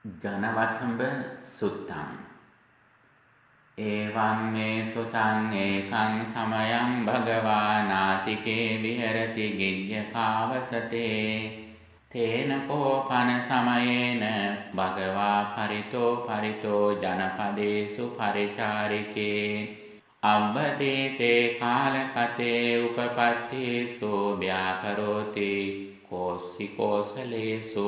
ජනවසඹ සුත්තං. එවං මේ සුතං ඒකං සමයං භගවා නාතිකේ විහෙරති ගිජ්ජකාවසතේ තේන කෝපන සමයේන භගවා පරිතෝ ජනපදේසු පරිචාරිකේ අබ්බතීතේ කාලකතේ උපපත්තේසු ව්‍යාකරෝති කෝසිකෝසලේසු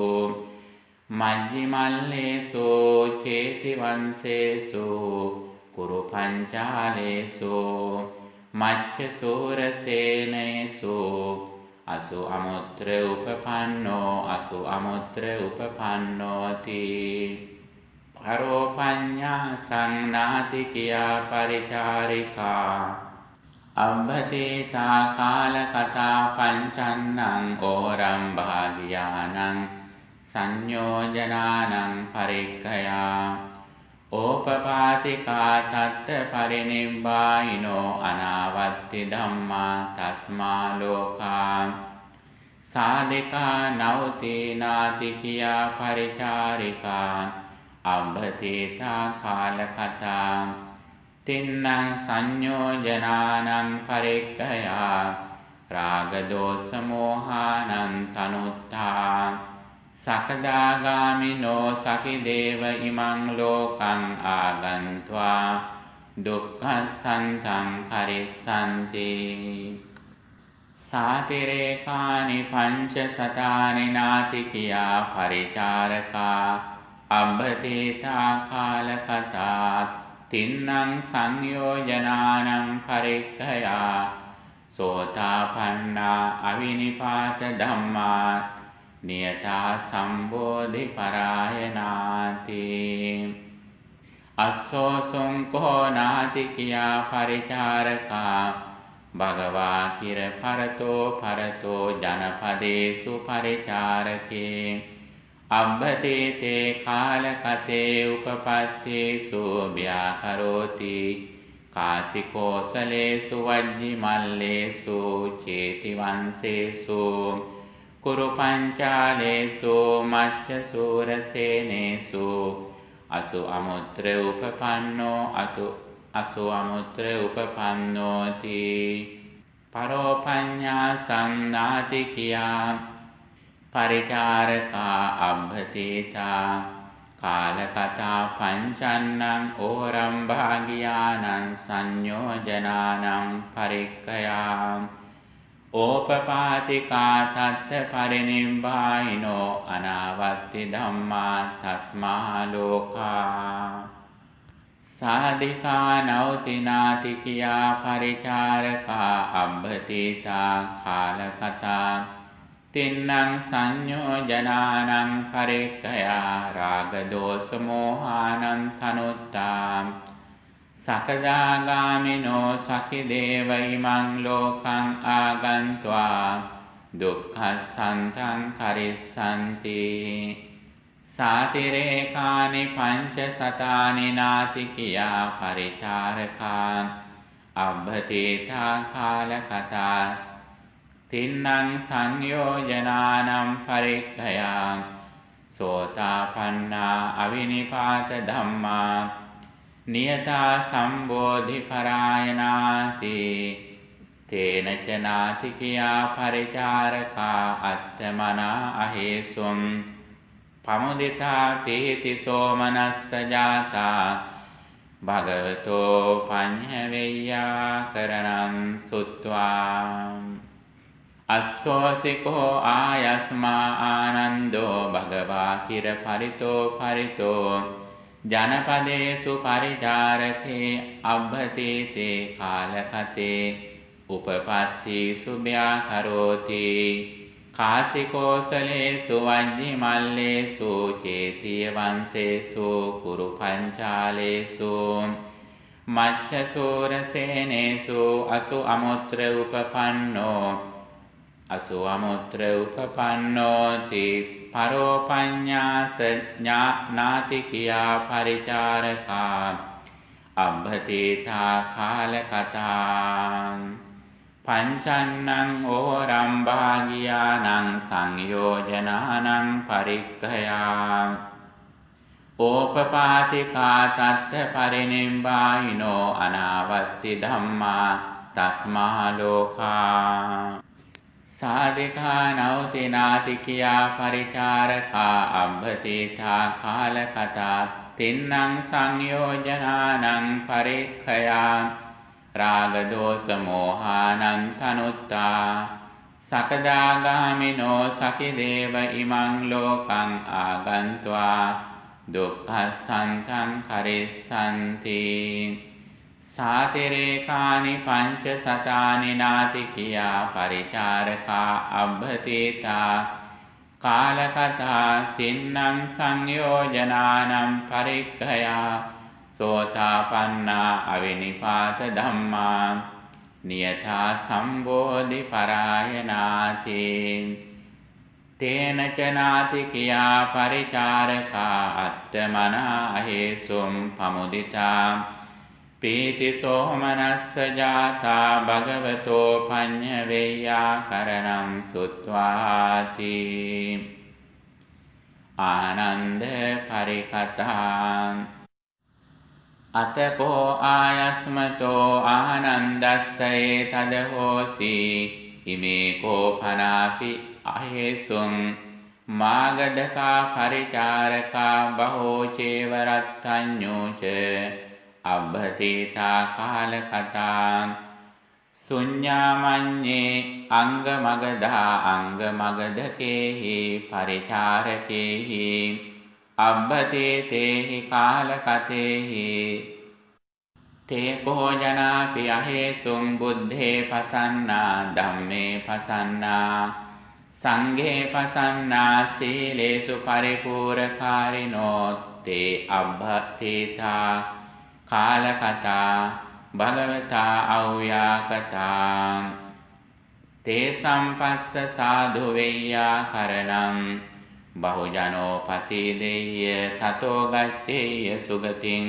මජ්ජිමල්ලේසු චේතිවංසේසු කුරු පංචාලේසු මච්චසූරසේනේසු අසු අමුත්‍ර උපපන්නෝති පරෝපඤ්ඤා සංනාතිකියා පරිචාරිකා අබ්බතේතා කාලකතා පංචන්නං ඕරම් භාගියානං සංයෝජනානං පරික්ඛයා ඕපපාතිකා තත්ත පරිනිබ්බායිනෝ අනාවත්ති ධම්මා තස්මා ලෝකා සාධිකා නෞති නාතිකියා පරිචාරිකා අබ්බතේතා කාලකතා තින්නං සංයෝජනානං පරික්ඛයා රාගදෝෂ මෝහානං තනුත්තා සකදාගාමිනෝ සකිදේව ඉමං ලෝකං ආගන්त्वा දුක්ඛසන්තං කරිස්සන්ති සාතිරේකානි පංචසතානි නාතිකියා පරිචාරකා අබ්බතේතා කාලකතා තින්නං සංයෝජනානං පරික්ඛයා සෝතාපන්නා අවිනිපාත ධම්මා නියතා සම්බෝධි පරායනාති අස්සෝසුංකෝ නාතිකියා පරිචාරකා භගවා කිර පරතෝ ජනපදේසු පරිචාරකේ අබ්බතේතේ කාලකතේ උපපත්තේසු ව්‍යාකරෝති කාසිකෝසලේසු වජ්ජිමල්ලේසු චේතිවංසේසු කුරු පංචාලේසු මච්චසූරසේනේසු අසු අමුත්‍ර උපපන්නෝති පරෝපඤ්ඤා සංනාතිකියා පරිචාරකා අබ්බතේතා කාලකතා පංචන්නං ඕරම් භාගියානං සංයෝජනානං පරික්ඛයා ඕපපාතිකා තත්ත පරිනිබ්බායිනෝ අනාවත්ති ධම්මා තස්මා ලෝකා සාධිකා නෞති නාතිකියා පරිචාරකා අබ්බතේතා කාලකතා තින්නං සංයෝජනානං පරික්ඛයා රාගදෝෂ මෝහානං තනුත්තා සකදාගාමිනෝ සකිදේව ඉමං ලෝකං ආගන්त्वा දුක්ඛසන්තං කරිස්සන්ති සාතිරේකානි පංචසතානි නාතිකියා පරිචාරකා අබ්බතේතා කාලකතා තින්නං සංයෝජනානං පරික්ඛයා සෝතාපන්නා අවිනිපාත ධම්මා නියතා සම්බෝධි පරායනාති තේන ච නාතිකියා පරිචාරකා අත්තමනා අහේසුම් පමුදිතා තේති සෝමනස්ස ජාතා භගවතෝ පඤ්ඤවෙය්‍යා කරණං සුත්වා අස්සෝසිකෝ ආයස්මා ආනන්දෝ භගවා කිර පරිතෝ ජනපදේසු පරිචාරකේ අබ්බතේතේ කාලකතේ උපපත්තීසු ව්‍යාකරෝති කාසිකෝසලේසු වජ්ජිමල්ලේසු චේතිවංසේසු කුරු පංචාලේසු මච්චසූරසේනේසු අසු අමුත්‍ර උපපන්නෝති පරෝපඤ්ඤාස නාතිකියා පරිචාරකා අබ්බතේතා කාලකතා පංචන්නං ඕරම් භාගියානං සංයෝජනානං පරික්ඛයා ඕපපාතිකා තත්ත පරිනිබ්බායිනෝ අනාවත්ති ධම්මා තස්මා ලෝකා සාධිකා නෞති නාතිකියා පරිචාරකා අබ්බතිතා කාලකතා තින්නං සංයෝජනානං පරික්ඛයා රාගදෝස මෝහානං තනුත්තා සකදාගාමිනෝ සකිදේව ඉමං ලෝකං ආගන්त्वा දුක්ඛසන්තං කරිස්සන්ති සාතිරේකානි පංච සතානි නාතිකියා පරිචාරකා අබ්බතිතා කාලකතා තින්නං සංයෝජනානම් පරික්ඛයා සෝතාපන්නා අවිනිපාත ධම්මා නියතා සම්බෝධි පරායනාති තේන ච නාතිකියා පරිචාරකා අත්තමනා හේසුම් පමුදිතා පීති සෝමනස්ස ජාතා භගවතෝ පඤ්ඤවෙය්‍යා කරණං සුත්වාති ආනන්ද පරිකතා අතකෝ ආයස්මතෝ ආනන්දස්සයේ තදහෝසි ඉමේ කෝපනාපි අහේසුං මාගදකා පරිචාරකා බහෝ චේවරත්තඤ්ඤෝච අබ්බතිතා කාලකතා සුඤ්ඤාමඤ්ඤේ අංගමගදා අංගමගදකේහි පරිචාරකේහි අබ්බතේතේහි කාලකතේහි තේ භෝජනාපි අහේසුං බුද්ධේ පසන්නා ධම්මේ පසන්නා සංඝේ පසන්නා සීලේසු පරිපූර්ණකාරිනෝ තේ අබ්බතේතා කාලකතා භගවතා අව්‍යාකතා තේ සම්පස්ස සාධු වෙය්‍යා කරණං බහුජනෝ පසීදෙය්‍ය තතෝ ගච්ඡේය සුගතින්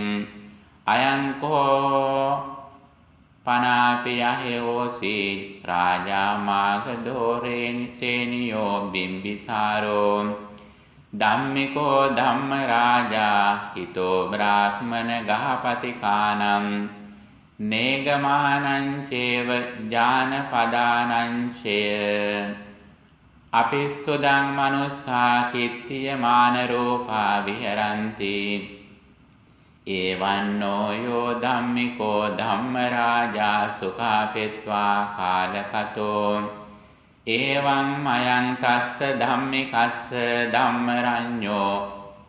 අයං කෝ පනාපි යහෙෝසි රාජා මාගදෝරේන් සේනියෝ බිම්බිසාරෝ ධම්මිකෝ ධම්ම රාජා හිතෝ බ්‍රාහ්මන ගහපතිකානම් නේගමානං චේව ඥානපදානං චේ අපිස්සුදං මනුස්සා කිත්තියමාන රූපා විහරಂತಿ එවන්නෝ යෝ ධම්මිකෝ ධම්ම රාජා සුඛාපෙත්වා කාලකතෝ එවං මයං තස්ස ධම්මිකස්ස ධම්මරඤ්ඤෝ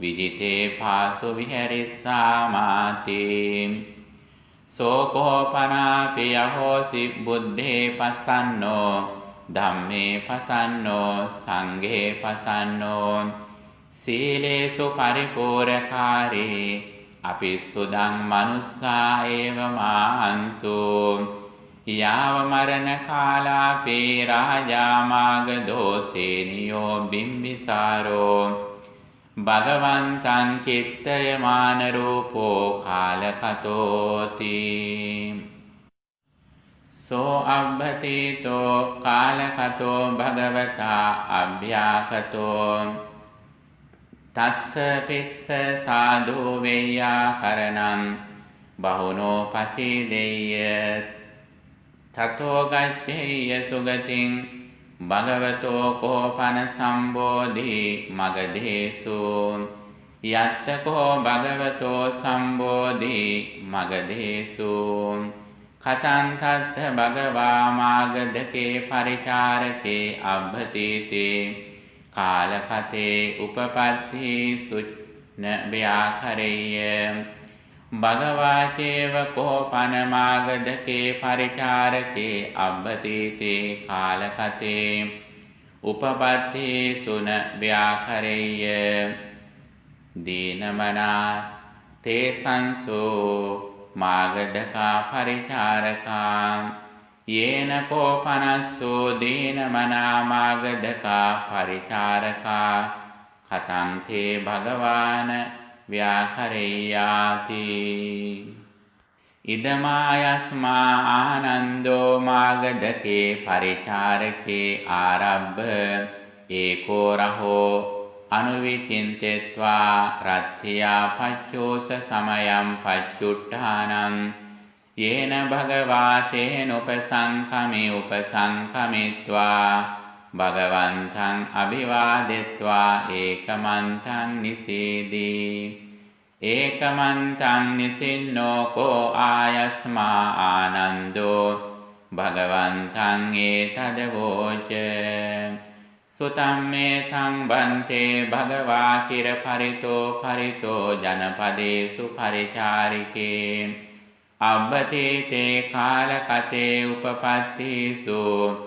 විදිතේ පාසු විහෙරිස්සාමාති සෝකෝපනාපි යහෝසි බුද්ධේ පසන්නෝ ධම්මේ පසන්නෝ සංඝේ පසන්නෝ සීලේසු පරිපූර්ණකාරී අපිස්සුදං මනුස්සා ඒව මාංසු යාව මරණ කාලාපේ රාජා මාගදෝසේනියෝ බිම්බිසාරෝ භගවන්තං චිත්තයමාන රූපෝ කාලකතෝති සෝ අබ්බතීතෝ කාලකතෝ භගවතා අභ්‍යාකතෝ තස්ස පිස්ස සාධු වෙය්‍යා කරණං බහුනෝ පසීදෙය්‍ය තතෝ ගච්ඡේය සුගතින් භගවතෝ කෝපන සම්බෝධි මගධේසු යත්තකෝ භගවතෝ සම්බෝධි මගධේසු කතං තත්ත භගවා මාගධකේ පරිචාරකේ අබ්බතීතේ කාලකතේ උපපත්ති සුච්න ව්‍යාකරේය භගවා චේව කෝපන මාගධකේ පරිචාරකේ අබ්බතීතේ කාලකතේ උපපත්ති සුන ව්‍යාකරේය දීනමනා තේ සංසෝ මාගධකා පරිචාරකා යේන කෝපනස්සෝ දීනමනා මාගධකා පරිචාරකා කතං තේ භගවාන ව්‍යාකරේයාති ඉදමායස්මා ආනන්දෝ මාගධකේ පරිචාරකේ ආරබ්බ ඒකෝ රහෝ අනුවිචින්තෙත්වා රත්ත්‍යා පච්චෝස සමයම් පච්චුට්ඨානං යේන භගවා තේන උපසංඛමේ උපසංඛමිත්වා භගවන්තං අභිවාදෙත්වා ඒකමන්තං නිසීදී ඒකමන්තං නිසින්නෝ කෝ ආයස්මා ආනන්දෝ භගවන්තං ඒතදවෝච සුතම්මේතං බන්තේ භගවා කිර පරිතෝ ජනපදේසු පරිචාරිකේ අබ්බතීතේ කාලකතේ උපපත්තීසු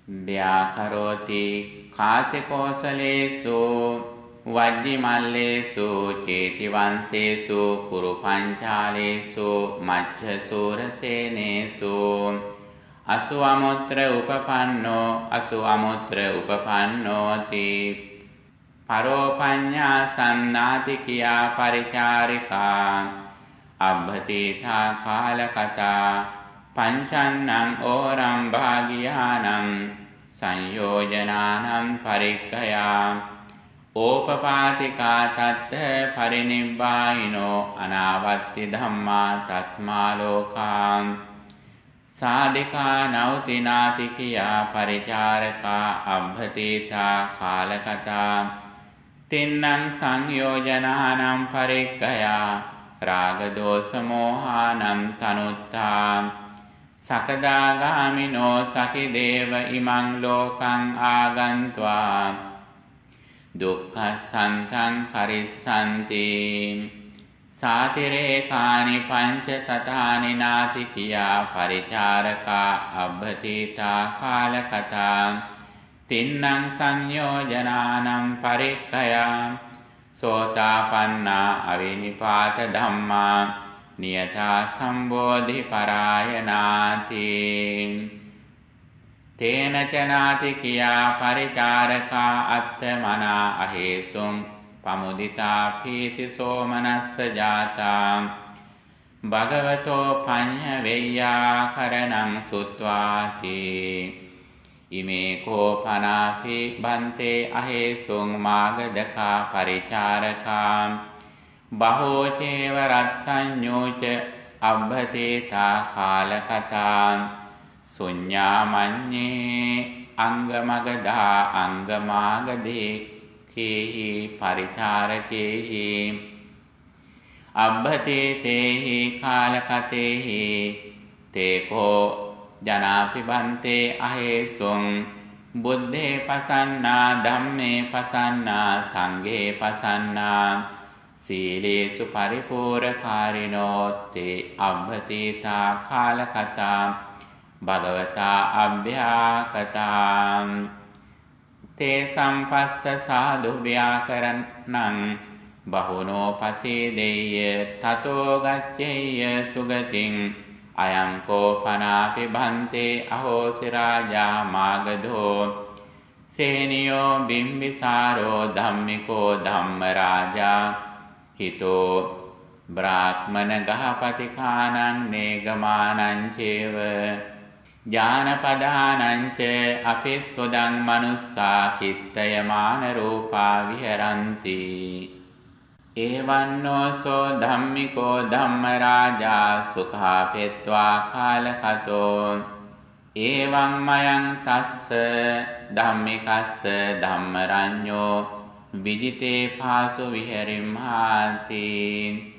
ව්‍යාකරෝති කාසිකෝසලේසු වජ්ජිමල්ලේසු චේතිවංශේසු කුරුපංචාලේසු මච්ඡසූරසේනේසු අසු අමුත්‍ර උපපන්නෝති පරෝපඤ්ඤා සන්නාති කියා පරිචාරිකා අබ්බතීතා කාලකතා පංචන්නං ඕරම් භාගියානම් සංයෝජනානම් පරික්ඛයා ඕපපාතිකා තත්ත පරිනිබ්බායිනෝ අනාවත්ති ධම්මා තස්මා ලෝකා සාධිකා නෞතිනාති කියා පරිචාරකා අබ්බතීතා කාලකතා තින්නම් සංයෝජනානම් පරික්ඛයා රාගදෝසමෝහානම් තනුත්තා සකදාගාමිනෝ සකිදේව ඉමං ලෝකං ආගන්त्वा දුක්ඛසන්තං කරිස්සන්ති සාතිරේකානි පංච සතානි නාති කියා පරිචාරකා අබ්බතීතා කාලකතා තින්නම් සංයෝජනානම් පරික්ඛයා සෝතාපන්නා අවිනිපාත ධම්මා නියතා සම්බෝධි පරායනාති තේන චනාති කියා පරිචාරකා අත්තමනා අහේසුං පමුදිතා පීති සෝමනස්ස ජාතා භගවතෝ පඤ්ඤ වෙය්‍යාකරණං සුත්වාති ඉමේ කෝපනාපි බන්තේ අහේසුං මාගදකා පරිචාරකා බහෝචේව රත්තඤ්ඤෝච අබ්බතේතා කාලකතා සුඤ්ඤාමඤ්ඤේ අංගමගදා අංගමාගදේ කේහි පරිචාරකේහි අබ්බතේතේහි කාලකතේහි තේකෝ ජනාපිබන්තේ අහේසුං බුද්ධේ පසන්නා ධම්මේ පසන්නා සංඝේ පසන්නා සීලේසු පරිපූර්ණකාරිනෝ තේ අබ්බතීතා කාලකතා භගවතා අභ්‍යාකතා තේ සම්පස්ස සාදු ව්‍යාකරණං බහුනෝ පසීදෙය්‍ය තතෝ ගච්ඡෙය්‍ය සුගතින් අයං කෝපනාපි භන්තේ අහෝසි රාජා මාගධෝ සේනියෝ බිම්බිසාරෝ ධම්මිකෝ ධම්මරාජා හිතෝ බ්‍රාහ්මණ ගහපතිකානං නේගමානං චේව ඥානපදානං ච අපිස්සුදං මනුස්සා කිත්තයමාන රූපා විහරಂತಿ එවන්නෝසෝ ධම්මිකෝ ධම්මරාජා සුඛාපෙත්වා කාලකතෝ එවං මයං තස්ස ධම්මිකස්ස ධම්මරඤ්ඤෝ විජිතේ පාසු විහෙරිම්හාති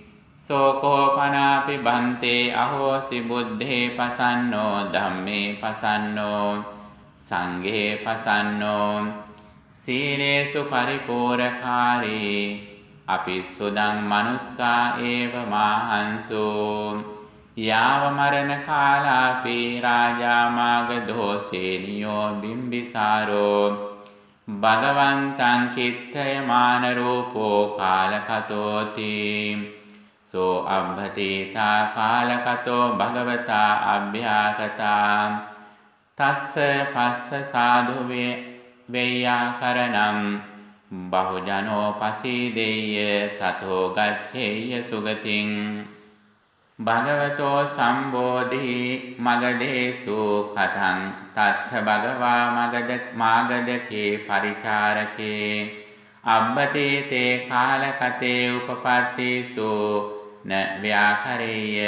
සෝකෝපනාපි බන්තේ අහෝසි බුද්ධේ පසන්නෝ ධම්මේ පසන්නෝ සංඝේ පසන්නෝ සීලේසු පරිපූර්ණකාරී අපිස්සුදං මනුස්සා ඒව මාහංසු යාව මරණ කාලාපි රාජා මාගධෝ සේනියෝ බිම්බිසාරෝ භගවන්තං චිත්තයමාන රූපෝ කාලකතෝති සෝ අබ්බතීතා කාලකතෝ භගවතා අභ්‍යාකතා තස්ස පස්ස සාධු වෙය්‍යාකරණං බහුජනෝ පසීදෙය්‍ය තතෝ ගච්ඡෙය්‍ය සුගතින් භගවතෝ සම්බෝධි මගදේසු කතං තත්ථ භගවා මාගදකේ පරිචාරකේ අබ්බතීතේ කාලකතේ උපපත්තිසු න ව්‍යාකරේය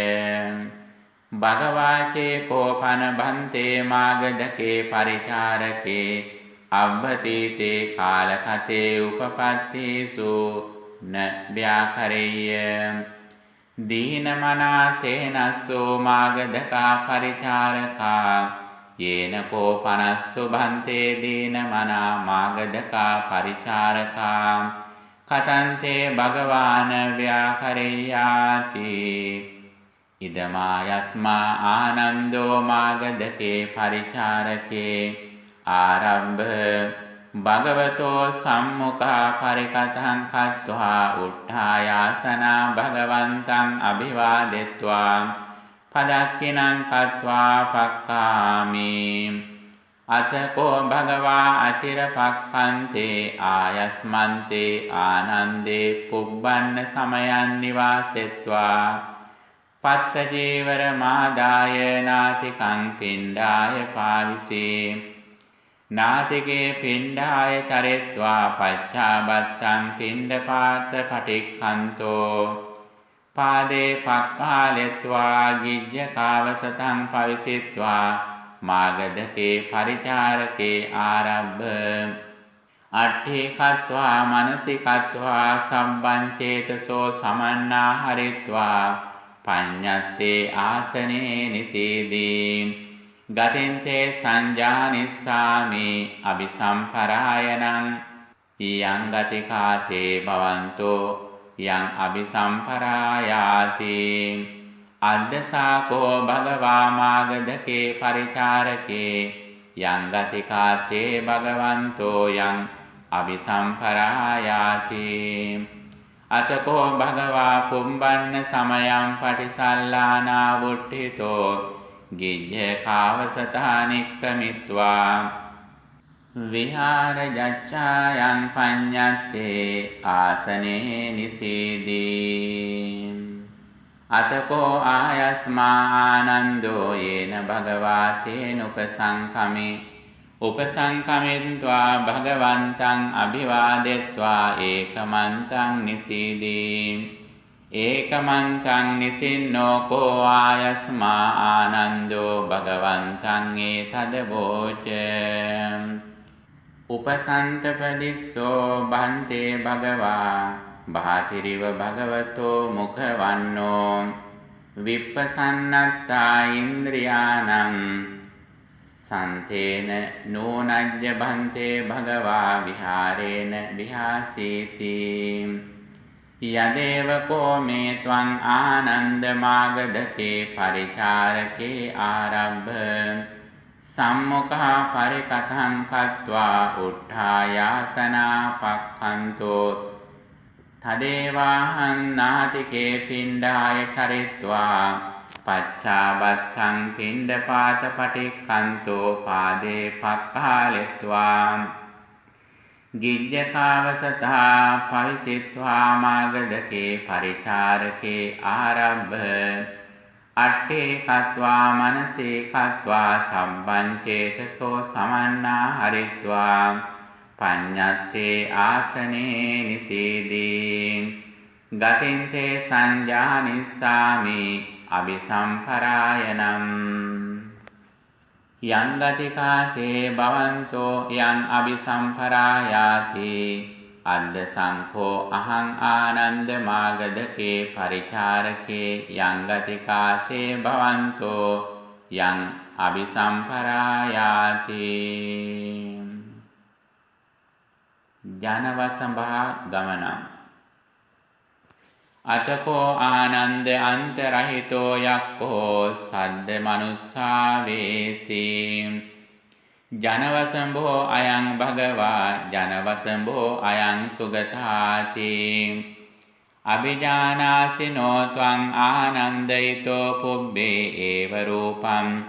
භගවාචේ කෝපන බන්තේ මාගදකේ පරිචාරකේ අබ්බතීතේ කාලකතේ උපපත්තිසු න ව්‍යාකරේය දීනමනාතේනස්සෝ මාගදකා පරිචාරකා යේන කෝපනස්සු බන්තේ දීනමනා මාගදකා පරිචාරකා කතන්තේ භගවාන ව්‍යාකරේයාති ඉදමායස්මා ආනන්දෝ මාගදකේ පරිචාරකේ ආරම්භ භගවතෝ සම්මුඛා පරිකතං කତ୍වා උට්ඨායාසනා භගවන්තං අභිවාදෙත්වා පදක්ඛිනං කତ୍වා පක්ඛාමි අතකෝ භගවා අතිරපක්ඛන්තේ ආයස්මන්තේ ආනන්දේ පුබ්බන්න සමයන් නිවාසෙත්වා පත්ත ජීවර මාදාය නාතිකං පිණ්ඩාය පාවිසේ නාතිකේ පිණ්ඩාය චරෙත්වා පච්චාබත්තං පිණ්ඩපාත පටික්ඛන්තෝ පාදේ පක්ඛාලෙත්වා ගිජ්ජකාවසතං පවිසිත්වා මාගදකේ පරිචාරකේ ආරබ්බ අට්ඨේ කତ୍වා මනසිකत्वा සම්බංචේතසෝ සමන්නා හරිත්වා පඤ්ඤත්තේ ආසනේ නිසීදී ගතින්තේ සංජානිස්සාමි අபிසම්පරායනං යං ගතිකාතේ භවන්තෝ යං අபிසම්පරායාති අද්දසාකෝ භගවා මාගදකේ පරිචාරකේ යං ගතිකාතේ භගවන්තෝ යං අபிසම්පරායාති අතකෝ භගවා පුම්බන්න සමයං පටිසල්ලානා වුට්ඨිතෝ ගිජ්ජකාවසතානික්කමිත්වා විහාර ජච්ඡායන් පඤ්ඤත්තේ ආසනේ නිසීදී අතකෝ ආයස්මා ආනන්දෝ යේන භගවාතේන උපසංකමිත්වා භගවන්තං අභිවාදෙත්වා ඒකමන්තං නිසීදී ඒකමන්තං නිසින්නෝ කෝ ආයස්මා ආනන්දෝ භගවන්තං ඒතදවෝච උපසන්තපදිස්සෝ බන්තේ භගවා භාතිරිව භගවතෝ මුඛවන්නෝ විප්පසන්නත්තා ඉන්ද්‍රියාණං සන්තේන නෝනජ්ජ බන්තේ භගවා විහාරේන විහාසීති යදේව කෝ මේ ත්වං ආනන්ද මාගදකේ පරිචාරකේ ආරම්භ සම්මුඛා පරිකතං කତ୍වා උට්ඨායාසනා පක්ඛන්තෝ තදේවාහං නාතිකේ පිණ්ඩාය කරිත්වා පච්චාබත්තං පිණ්ඩපාත පටික්ඛන්තෝ පාදේ පක්ඛාලෙත්වා ගිජ්ජකාවසතා පවිසිත්වා මාගදකේ පරිචාරකේ ආරම්භ අට්ඨේ කତ୍වා මනසේ කତ୍වා සම්බංචේතසෝ සමන්නා හරිත්වා පඤ්ඤත්තේ ආසනේ නිසීදී ගතින්තේ සංජානිස්සාමි අபிසම්පරායනම් යං ගතිකාතේ භවන්තෝ යං අபிසම්පරායාති අද්ද සංඛෝ අහං ආනන්ද මාගදකේ පරිචාරකේ යං ගතිකාතේ භවන්තෝ යං අபிසම්පරායාති ජනවසභා ගමනං අතකෝ ආනන්ද අන්තරහිතෝ යක්ඛෝ සද්ද මනුස්සාවේසී ජනවසම්භෝ අයං භගවා ජනවසම්භෝ අයං සුගතාති අභිජානාසිනෝ ත්වං ආනන්දයිතෝ පුබ්බේ ඒව රූපං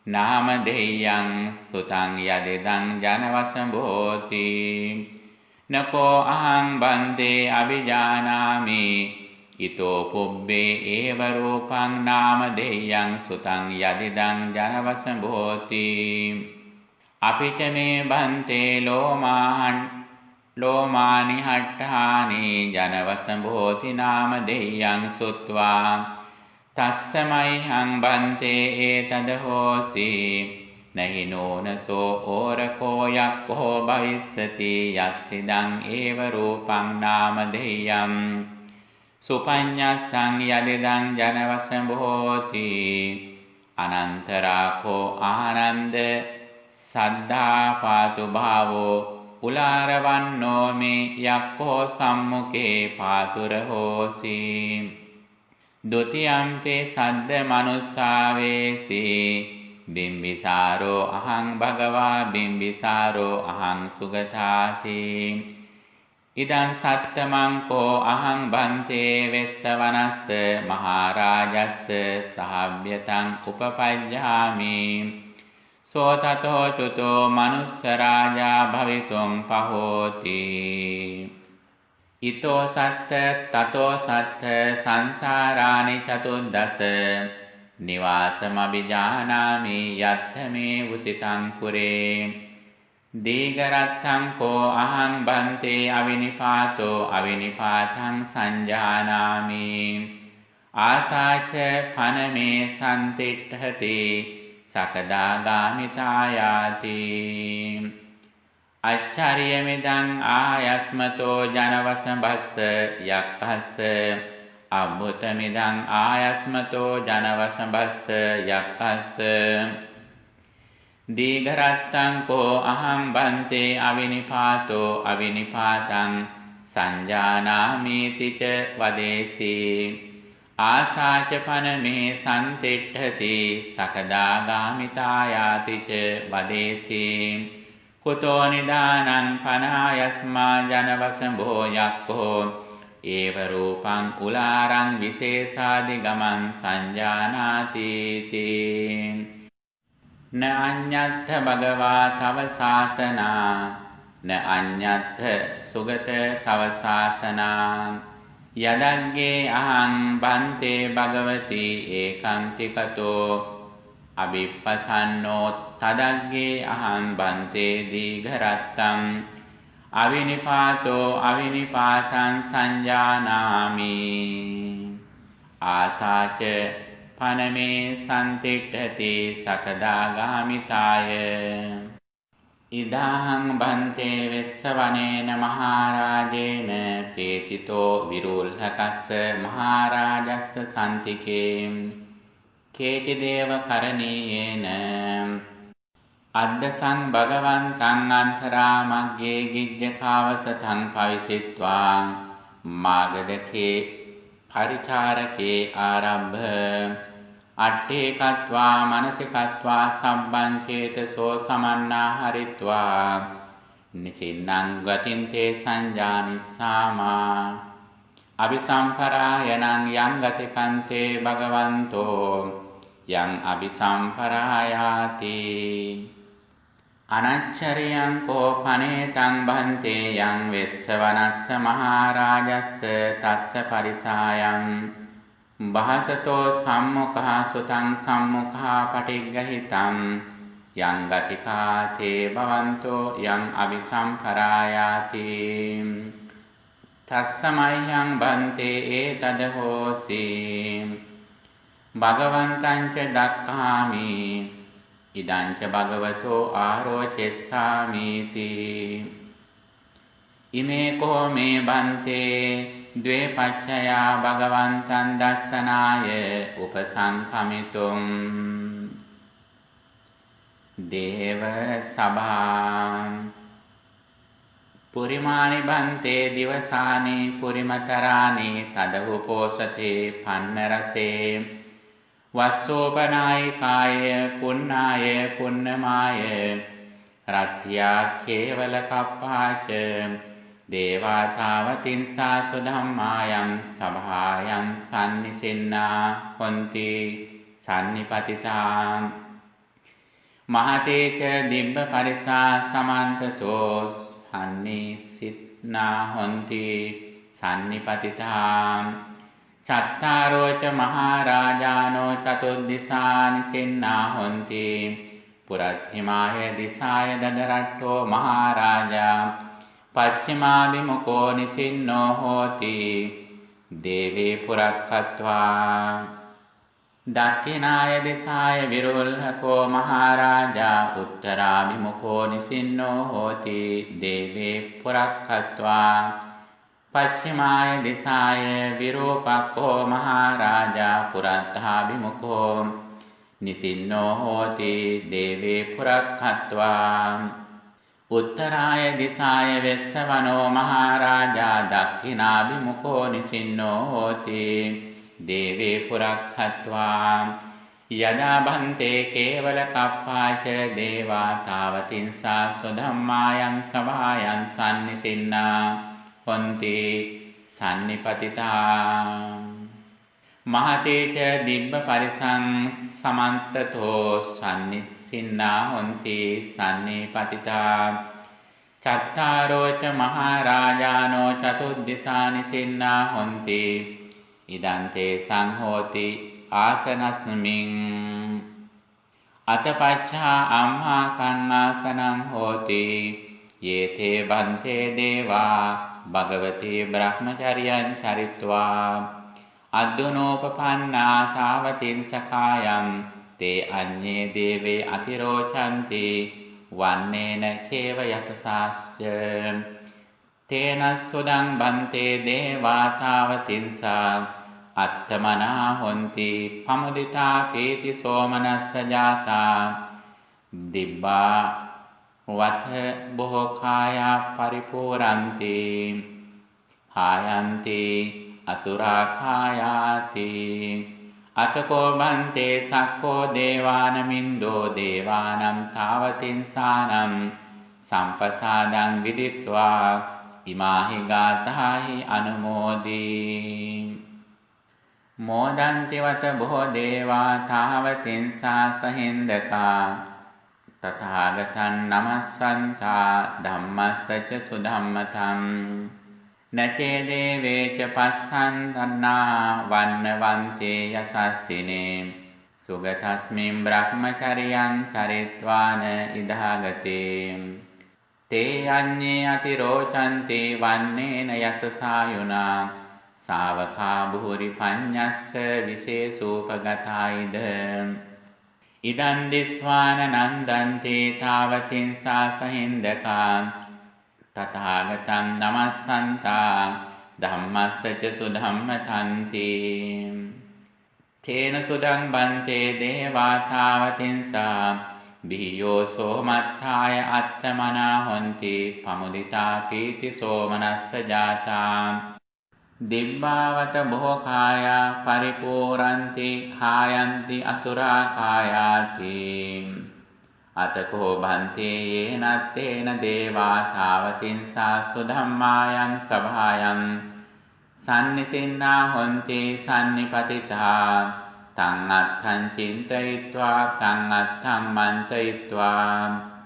නාම දෙයං සුතං යදිදං ජනවසම්භෝති නකෝ අහං බන්තේ අභිජානාමි ඊතෝ පුබ්බේ ඒව රූපං නාම දෙයං සුතං යදිදං ජනවසම්භෝති අපිච මේ බන්තේ ලෝමානි හට්ඨානි ජනවසඹෝති නාම දෙය්‍යං සුත්වා තස්සමයිහං බන්තේ ඒතද හෝසි නහි නෝනසෝ ඕරකෝ යක්ඛෝ භවිස්සති යස්සිදං ඒව රූපං නාම දෙය්‍යං සුපඤ්ඤත්තං යදිදං ජනවසඹෝති අනන්තරාකෝ ආනන්ද සද්ධා පාතු භාවෝ උලාරවන්නෝ මේ යක්ඛෝ සම්මුඛේ පාතුර හෝසි ဒုတိယံ තේ සද්ද මනුස්සාවේසි බිම්බිසාරෝ අහං භගවා බිම්බිසාරෝ අහං සුගතාති ඉදං සත්තමං කෝ අහං බන්තේ වෙස්සවනස්ස මහරජස්ස සහභ්‍යතං උපපජ්ජාමි සෝ තතෝ චුතෝ මනුස්ස රාජා භවිතුං පහෝති ඊතෝ සත්ත තතෝ සත්ත සංසාරානි චතුද්දස නිවාසමබිජානාමි යත්ථ මේ උසිතං පුරේ දීඝරත්තං කෝ අහං බන්තේ අවිනිපාතෝ අවිනිපාතං සංජානාමි ආසාච පනමේ සම්තිට්ඨති සකදාගාමිතායාති අච්චරියමිදං ආයස්මතෝ ජනවසඹස්ස යක්ඛස්ස අබ්බුතමිදං ආයස්මතෝ ජනවසඹස්ස යක්ඛස්ස දීඝරත්තං කෝ අහං බන්තේ අවිනිපාතෝ අවිනිපාතං සංජානාමීති ච වදේසි ආසාච පනමේ සම්තිට්ඨති සකදාගාමිතායාති ච වදේසි කුතෝ නිදානං පනායස්මා ජනවසඹෝ යක්ඛෝ ඒව රූපං උලාරං විශේෂාදිගමං සංජානාති තේ න අඤ්ඤත්ථ භගවා තව ශාසනා න අඤ්ඤත්ථ සුගත තව ශාසනා යදග්ගේ අහං බන්තේ භගවති ඒකාන්තිකතෝ අවිප්පසන්නෝ තදග්ගේ අහං බන්තේ දීඝරත්තං අවිනිපාතෝ අවිනිපාතං සංජානාමි ආසාච පනමේ සම්තිට්ඨති සකදාගාමිතාය ඉදාහං බන්තේ වෙස්සවනේන මහරජේන ප්‍රේසිතෝ විරුල්හකස්ස මහරජස්ස සම්තිකේ කේචිදේව කරණීයේන අද්දසං භගවන්තං අන්තරා මග්ගේ ගිජ්ජකාවසතං පවිසිත්වා මාගදකේ පරිචාරකේ ආරම්භ අට්ඨේකත්වා මනසිකත්වා සම්බං චේතසෝ සමන්නා හරිත්වා නිසින්නං ගතින්තේ සංජානිස්සාමා අபிසම්පරායනං යං ගතිකන්තේ භගවන්තෝ යං අபிසම්පරායාති අනච්චරියං කෝ පනේතං බන්තේ යං වෙස්සවනස්ස මහරජස්ස තස්ස පරිසායං භාසතෝ සම්මුඛා සුතං සම්මුඛා පටිග්ගහිතං යං ගතිකා තේ භවන්තෝ යං අபிසම්පරායාති තස්සමයං බන්තේ ඒතද හෝසි භගවන්තං ච දක්ඛාමි ඉදං ච භගවතෝ ආරෝචෙස්සාමිති ඉමේ කෝ මේ බන්තේ ද්වේ පච්චයා භගවන්තං දස්සනාය උපසංඛමිතුම් දේව සභා පුරිමානි බන්තේ දිවසානි පුරිමතරානි තදහුපෝසතේ පන්නරසේ වස්සෝපනායිකාය පුන්නාය පුන්නමාය රත්ත්‍යා කේවල කප්පාච දේවාතාවතින්සා සුධම්මායං සභායං සම්නිසින්නා හොන්ති සම්නිපතිතා මහතේච දිබ්බ පරිසා සමන්තතෝ සම්නිසින්නා හොන්ති සම්නිපතිතා චත්තාරෝච මහරජානෝ චතුද්දිසා නිසින්නා හොන්ති පුරත්තිමාය දිසාය දදරට්ඨෝ මහරජා පච්චිමාභිමුඛෝ නිසින්නෝ හෝති දේවේ පුරක්ඛත්වා දක්ඛිනාය දිසාය විරුල්හකෝ මහරජා උත්තරාභිමුඛෝ නිසින්නෝ හෝති දේවේ පුරක්ඛත්වා පච්චිමාය දිසාය විරූපක්ඛෝ මහරජා පුරත්තාභිමුඛෝ නිසින්නෝ හෝති දේවේ පුරක්ඛත්වා උත්තරාය දිසාය වෙස්සවනෝ මහරජා දක්ඛිනාභිමුඛෝ නිසින්නෝ හෝති දේවේ පුරක්ඛත්වා යදා බන්තේ කේවල කප්පාච දේවා තාවතින්සා සුධම්මායං සභායං සම්නිසින්නා හොන්ති සම්නිපතිතා මහතේච දිබ්බ පරිසං සමන්තතෝ සම්නිසින්නා හොන්ති සම්නිපතිතා චත්තාරෝච මහරජානෝ චතුද්දිසා නිසින්නා හොන්ති ඉදන්තේ සංහෝති ආසනස්මින් අතපච්චා අම්හා කන්නාසනං හෝති යේතේ බන්තේ දේවා භගවති බ්‍රහ්මචර්යං චරිත්වා අද්දුනෝපපන්නා තාවතින් සකායං තේ අඤ්ඤේ දේවේ අතිරෝචන්ති වන්නේන චේව යසසාස්ච තේන සුදං බන්තේ දේවා තාවතින්සා අත්තමනා හොන්ති පමුදිතා පීති සෝමනස්ස ජාතා දිබ්බා වත බොහෝ කායා පරිපූරන්ති හායන්ති අසුරා කායාති අතකෝ බන්තේ සක්කෝ දේවානමින්දෝ දේවානම් තාවතින්සානම් සම්පසාදං විදිත්වා ඉමාහි ගාථාහි අනුමෝදී මෝදන්ති වත බොහෝ දේවා තාවතින්සා සහින්දකා තථාගතං නමස්සන්තා ධම්මස්සච සුධම්මතං නචේ දේවේච පස්සන්තන්නා වන්නවන්තේ යසස්සිනේ සුගතස්මින් බ්‍රහ්මචරියං චරිත්වාන ඉදාගතේ තේ අඤ්ඤේ අතිරෝචන්ති වන්නේන යසසායුනා සාවකා බුහුරි පඤ්ඤස්ස විශේෂූපගතයිද ඉදන් දිස්වාන නන්දන්ති තාවතින්සා සහින්දකා තථාගතං නමස්සන්තා ධම්මස්සච සුධම්මතන්ති තේන සුදං බන්තේ දේවා තාවතින්සා බිහියෝ සෝමත්ථාය අත්තමනා හොන්ති පමුදිතා පීති සෝමනස්ස ජාතා දිබ්බාවත බොහෝ කායා පරිපූරන්ති හායන්ති අසුරා කායාති අතකෝ බන්තේ යේනත්තේන දේවා තාවතින්සා සුධම්මායං සභායං සම්නිසින්නා හොන්ති සම්නිපතිතා තං අත්තං චින්තයිत्वा තං අත්තං මන්තයිत्वा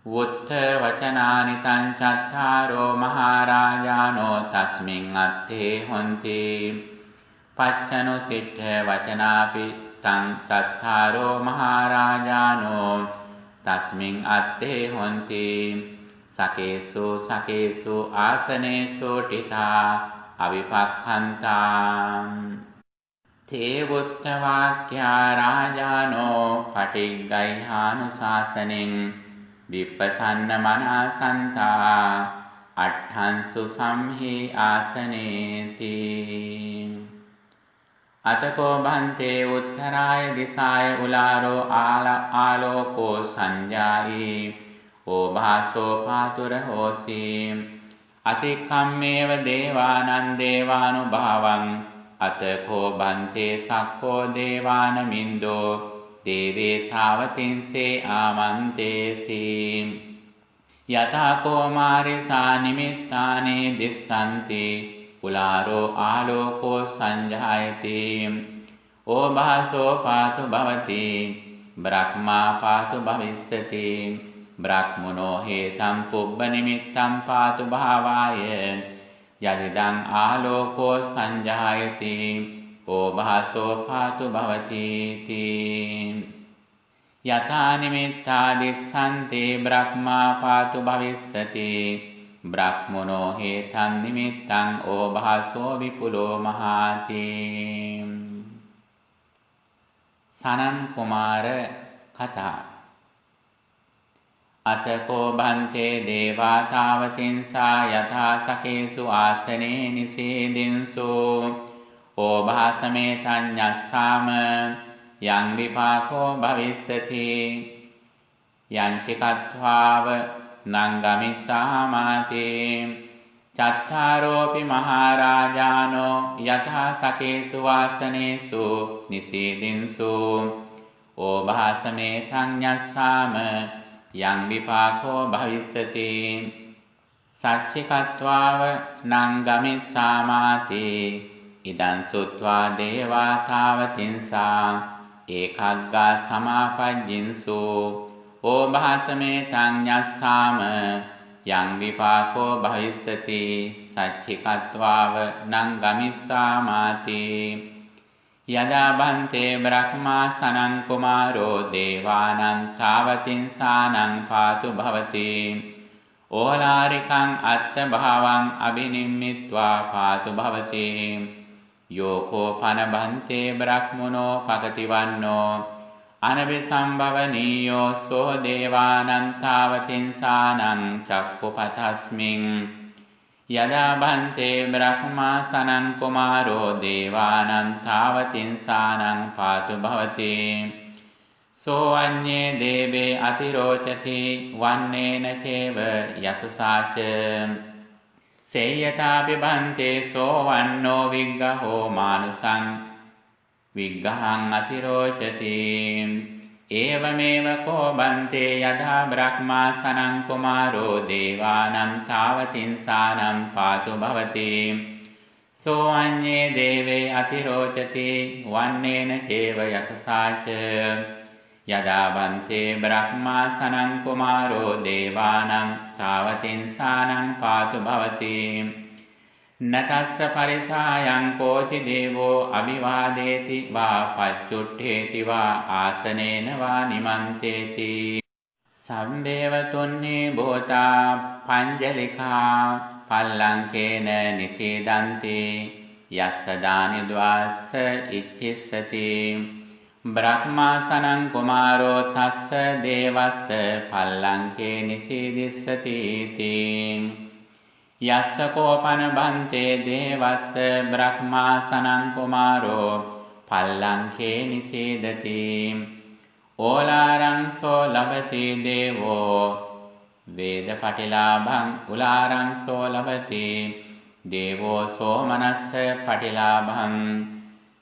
වුත්ථ වචනානි තං චත්තාරෝ මහරජානෝ තස්මින් අත්තේ හොන්ති පච්චනෝ සිට්ඨ වචනාපි තං චත්තාරෝ මහරජානෝ තස්මින් අත්තේ හොන්ති සකේසු සකේසු ආසනේසු ඨිතා අවිපක්ඛන්තා තේ වුත්ථ වාක්ඛ්‍යා රාජානෝ පටිග්ගයිහානුශාසනෙන් විප්පසන්න මනසන්තා අට්ඨංසු සම්හි ආසනේති අතකෝ බන්තේ උත්තරාය දිසාය උලාරෝ ආලෝකෝ සංජායි ඕභාසෝ පාතුර හෝසි අතික්ඛම්මේව දේවානං දේවානුභාවං අතකෝ බන්තේ සක්කෝ දේවානමින්දෝ දේවේ තාවතින්සේ ආමන්තේසි යතා කෝමාරිසා නිමිත්තානේ දිස්සන්ති උලාරෝ ආලෝකෝ සංජායති ඕභාසෝ පාතු භවති බ්‍රහ්මා පාතු භවිස්සති බ්‍රහ්මනෝ හේතං පුබ්බ නිමිත්තං පාතු භාවාය යදිදං ආලෝකෝ සංජායති ඕභාසෝ පාතු භවති යතා නිමිත්තා දිස්සන්ති බ්‍රහ්මා පාතු භවිස්සති බ්‍රහ්මනෝ හේතං නිමිත්තං ඕභාසෝ විපුලෝ මහාති. සනන් කුමාර කතා. අතකෝ භන්තේ දේවා තාවතින්සා යථා සකේසු ආසනේ නිසීදින්සු ඕභාසමේතං ඤස්සාම යං විපාකෝ භවිස්සති යං චිකත්වාව නංගමිස්සාමාති චත්තාරෝපි මහරජානෝ යථා සකේසු ආසනේසු නිසීදින්සු ඕභාසමේතං ඤස්සාම යං විපාකෝ භවිස්සති සච්චිකත්වාව නංගමිස්සාමාති ඉදං සුත්වා දේවා තාවතින්සා ඒකග්ගා සමාපජ්ජින්සු ඕභාසමේතං ඤස්සාම යං විපාකෝ භවිස්සති සච්චිකත්වාව නංගමිස්සාමාති යදා බන්තේ බ්‍රහ්මා සනං කුමාරෝ දේවානං තාවතින්සානං පාතු භවති ඕලාරිකං අත්ථ භාවං අබිනිම්මිත්වා පාතු භවති යෝකෝ පන බන්තේ බ්‍රහ්මනෝ පගතිවන්නෝ අනබිසම්භවනීයෝ සෝ දේවානං තාවතින්සානං චක්කුපතස්මින් යදා බන්තේ බ්‍රහ්මා සනං කුමාරෝ දේවානං තාවතින්සානං පාතු භවති සෝ අඤ්ඤේ දේවේ අතිරෝචති වන්නේන චේව යසසාච සේයතාපි බන්තේ සෝ වන්නෝ විග්ගහෝ මානුසං විග්ගහං අතිරෝචති ඒවමේව කෝ බන්තේ යදා බ්‍රහ්මා සනං කුමාරෝ දේවානං තාවතින්සානං පාතු භවති සෝ අඤ්ඤේ දේවේ අතිරෝචති වන්නේන චේව යසසාච යදා බන්තේ බ්‍රහ්මා සනං කුමාරෝ දේවානං තාවතින්සානං පාතු භවති නතස්ස පරිසායං කෝචි දේවෝ අභිවාදේති වා පච්චුට්ඨේති වා ආසනේන වා නිමන්තේති සම්බේව තුන්නේ බෝතා පංජලිකා පල්ලංකේන නිසීදන්ති යස්ස දානි ද්වාස්ස ඉච්ඡිස්සති බ්‍රහ්මා සනං කුමාරෝ තස්ස දේවස්ස පල්ලංකේ නිසීදිස්සති තී යස්ස කෝපන බන්තේ දේවස්ස බ්‍රහ්මා සනං කුමාරෝ පල්ලංකේ නිසීදති ඕලාරං සෝ ලබති දේවෝ වේද පටිලාභං උලාරං සෝ ලබති දේවෝ සෝමනස්ස පටිලාභං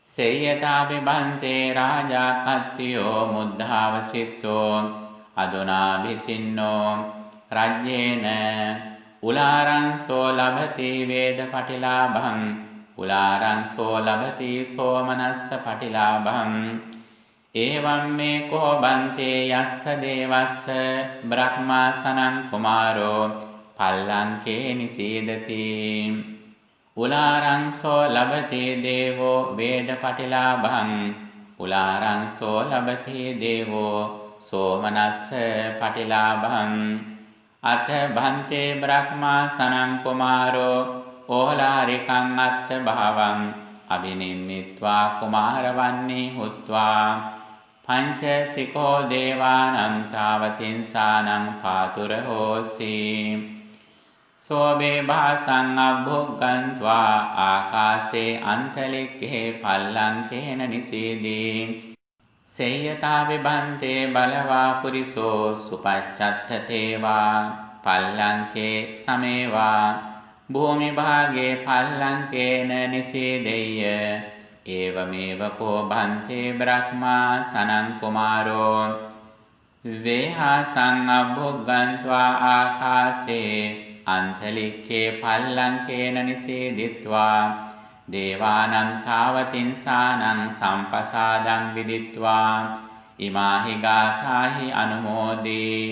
සේයතාපි බන්තේ රාජා කත්තියෝ මුද්ධාවසිත්තෝ අදුනාභිසින්නෝ රජ්‍යේන උලාරං සෝ ලබති වේද පටිලාභං උලාරං සෝ ලබති සෝමනස්ස පටිලාභං ඒවම් මේ කෝ බන්තේ යස්ස දේවස්ස බ්‍රහ්මා සනං කුමාරෝ පල්ලංකේ නිසීදති උලාරං සෝ ලබති දේවෝ වේද පටිලාභං උලාරං සෝ ලබති දේවෝ සෝමනස්ස පටිලාභං අත භන්තේ බ්‍රහ්මා සනං කුමාරෝ ඕලාරිකං අත්ථ භාවං අබිනිම්මිත්වා කුමාරවන්නී හුත්වා පංචසිකෝ දේවානං තාවතින්සානං පාතුරහෝසි සෝබේ භාසං අභුග්ගන්त्वा ආකාසේ අන්තලික්ඛේ පල්ලංකේන නිසීදී සේයතා විභන්තේ බලවා පුරිසෝ සුපච්චත්තතේවා පල්ලංකේ සමේවා භූමි භාගේ පල්ලංකේන නිසීදෙය්‍ය ඒවමේව කෝ භන්තේ බ්‍රහ්මා සනං කුමාරෝ වේහාසං අභුග්ගන්त्वा ආකාසේ අන්තලික්ඛේ පල්ලංකේන නිසීදිත්වා දේවානං තාවතින්සානං සම්පසාදං විදිත්වා ඉමාහි ගාථාහි අනුමෝදී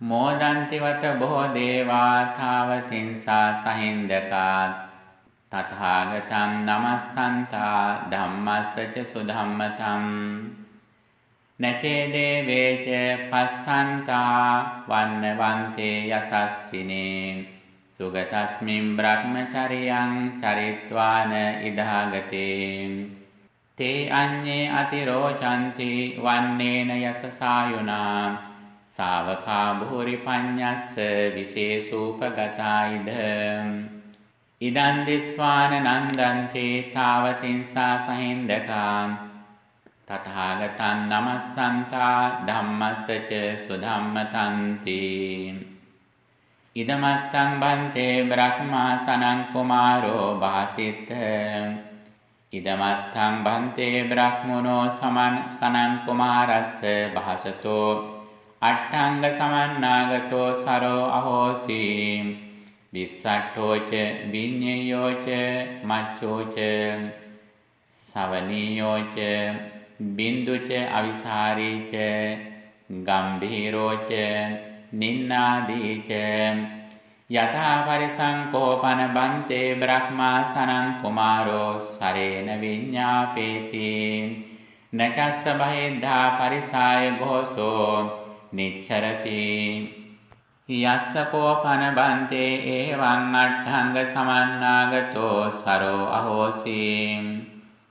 මෝදන්ති වත බොහෝ දේවා තාවතින්සා සහින්දකාත් තථාගතං නමස්සන්තා ධම්මස්සච සුධම්මතං නචේ දේවේච පස්සන්තා වන්නවන්තේ යසස්සිනේ සුගතස්මින් බ්‍රහ්මචරියං චරිත්වාන ඉදාගතේ තේ අඤ්ඤේ අතිරෝචන්ති වන්නේන යසසායුනා සාවකා භූරි පඤ්ඤස්ස විශේෂූපගතායිද ඉදං දිස්වාන නන්දන්තේ තාවතින්සා සහින්දකා තථාගතං නමස්සන්තා ධම්මස්සච සුධම්මතන්ති ඉදමත්තං බන්තේ බ්‍රහ්මා සනං කුමාරෝ භාසිත ඉදමත්තං බන්තේ බ්‍රහ්මනෝ සනං කුමාරස්ස භාසතෝ අට්ඨංග සමන්නාගතෝ සරෝ අහෝසි විස්සට්ඨෝච විඤ්ඤයෝච මච්ඡෝච සවනීයෝච බින්දුච අවිසාරීච ගම්භීරෝච නින්නාදීච යථා පරිසංකෝපන බන්තේ බ්‍රහ්මා සනං කුමාරෝ සරේන විඤ්ඤාපේති නචස්ස බහිද්ධා පරිසාය ഘോഷෝ නිච්චරති යස්ස කෝපන බන්තේ එවං අට්ඨංග සමන්නාගතෝ සරෝ අහෝසි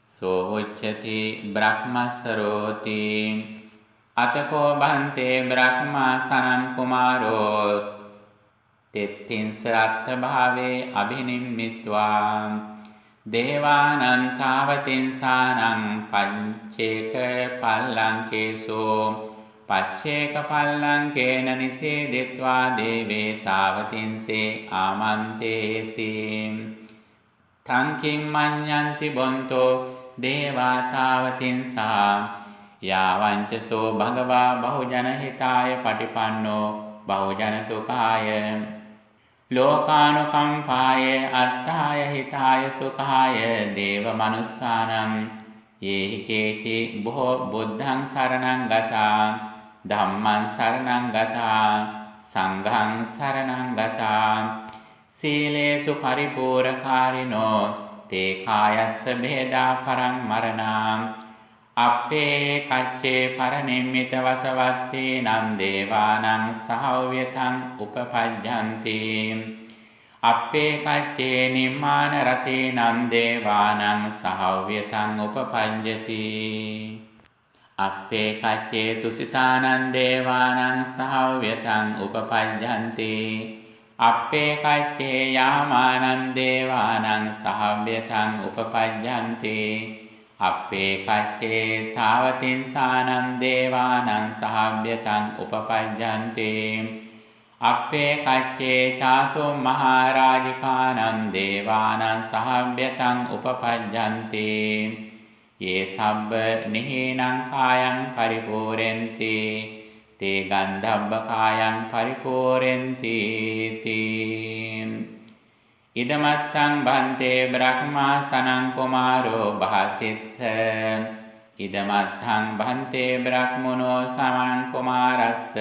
සෝ උච්චති බ්‍රහ්මස්සරෝති අතකෝ බන්තේ බ්‍රහ්මා සනං කුමාරෝ තෙත්තිංස අත්ථ භාවේ අභිනිම්මිත්වා දේවානං තාවතින්සානං පංචේක පල්ලංකේසෝ පච්චේක පල්ලංකේන නිසේදිත්වා දේවේ තාවතින්සේ ආමන්තේසි තං කිං මඤ්ඤන්ති බොන්තෝ දේවා තාවතින්සා යාවංච සෝ භගවා බහුජන හිතාය පටිපන්නෝ බහුජන සුඛාය ලෝකානුකම්පාය අත්තාය හිතාය සුඛාය දේව මනුස්සානම් යේහි කේචි බොහෝ බුද්ධං සරණං ගතා ධම්මං සරණං ගතා සංඝං සරණං ගතා සීලේසු පරිපූර්ණකාරිනෝ තේ කායස්ස බේදා පරං මරණං අපේ කච්චේ පරනිම්මිත වසවත්තේ නං දේවානං සහව්‍යතං උපපජ්ජන්ති අපේ කච්චේ නිම්මාන රතේ නං දේවානං සහව්‍යතං උපපජ්ජති අපේ කච්චේ තුසිතානං දේවානං සහව්‍යතං උපපජ්ජන්ති අපේ කච්චේ යාමානං දේවානං සහව්‍යතං උපපජ්ජන්ති අපේ කච්චේ තාවතින්සානං දේවානං සහව්‍යතං උපපජ්ජන්ති අපේ කච්චේ චාතුම් මහරජිකානං දේවානං සහව්‍යතං උපපජ්ජන්ති යේ සබ්බ නිහීනං කායං පරිපූර්ණන්ති තේ ගන්ධබ්බ කායං පරිපූර්ණන්ති ඉදමත්තං බන්තේ බ්‍රහ්මා සනං කුමාරෝ භාසිත්ථ ඉදමත්තං බන්තේ බ්‍රහ්මනෝ සමං කුමාරස්ස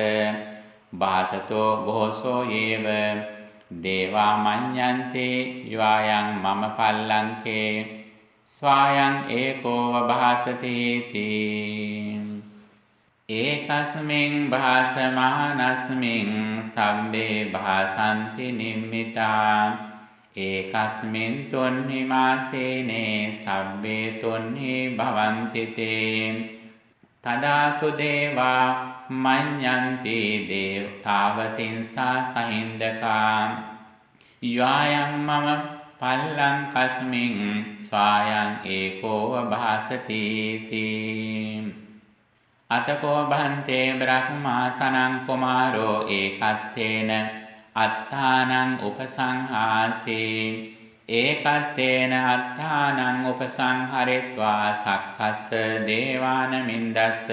භාසතෝ ഘോഷෝ යේව දේවා මඤ්ඤන්ති යායං මම පල්ලංකේ ස්වායං ඒකෝව භාසති තී ඒකස්මින් භාසමානස්මින් සම්බේ භාසන්ති නිම්මිතා ඒකස්මින් තුන්හි මාසේනේ සබ්බේ තුන්හි භවන්ති තේ තදාසු දේවා මඤ්ඤන්ති දේවතාවතින්සා සහින්දකා යායං මම පල්ලංකස්මින් ස්වායං ඒකෝව භාසති තී අතකෝ භන්තේ බ්‍රහ්මා සනං කුමාරෝ ඒකත්තේන අත්තානං උපසංහාසේ ඒකත්තේන අත්තානං උපසංහරිත්වා සක්කස්ස දේවානමින්දස්ස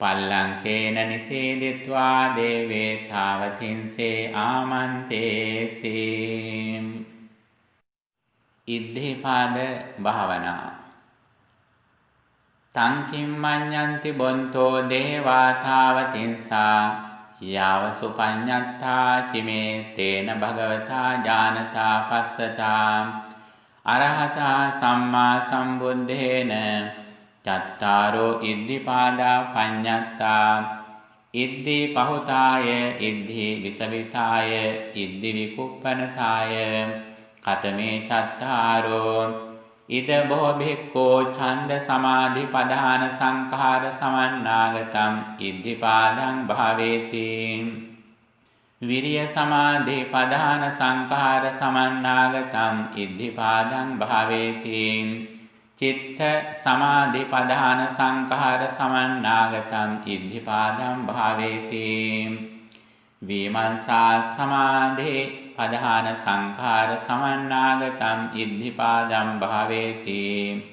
පල්ලංකේන නිසේදිත්වා දේවේ තාවතින්සේ ආමන්තේසි ඉද්ධිපාද භාවනා තං කිම් මඤ්ඤන්ති බොන්තෝ දේවා තාවතින්සා යාව සුපඤ්ඤත්තා චිමේ තේන භගවතා ඥානතා පස්සතා අරහතා සම්මා සම්බුද්දේන චත්තාරෝ ඉද්ධිපාදා පඤ්ඤත්තා ඉද්ධි පහුතාය ඉද්ධි විසවිතාය ඉද්ධි විකුප්පනතාය කතමේ චත්තාරෝ ඉද බෝ භික්ඛෝ ඡන්ද සමාධි පදාන සංඛාර සමන්නාගතං ඉද්ධිපාදං භාවේති විරිය සමාධි පදාන සංඛාර සමන්නාගතං ඉද්ධිපාදං භාවේති චිත්ත සමාධි පදාන සංඛාර සමන්නාගතං ඉද්ධිපාදං භාවේති විමංසා සමාධි පදාන සංඛාර සමන්නාගතං ඉද්ධිපාදං භාවේති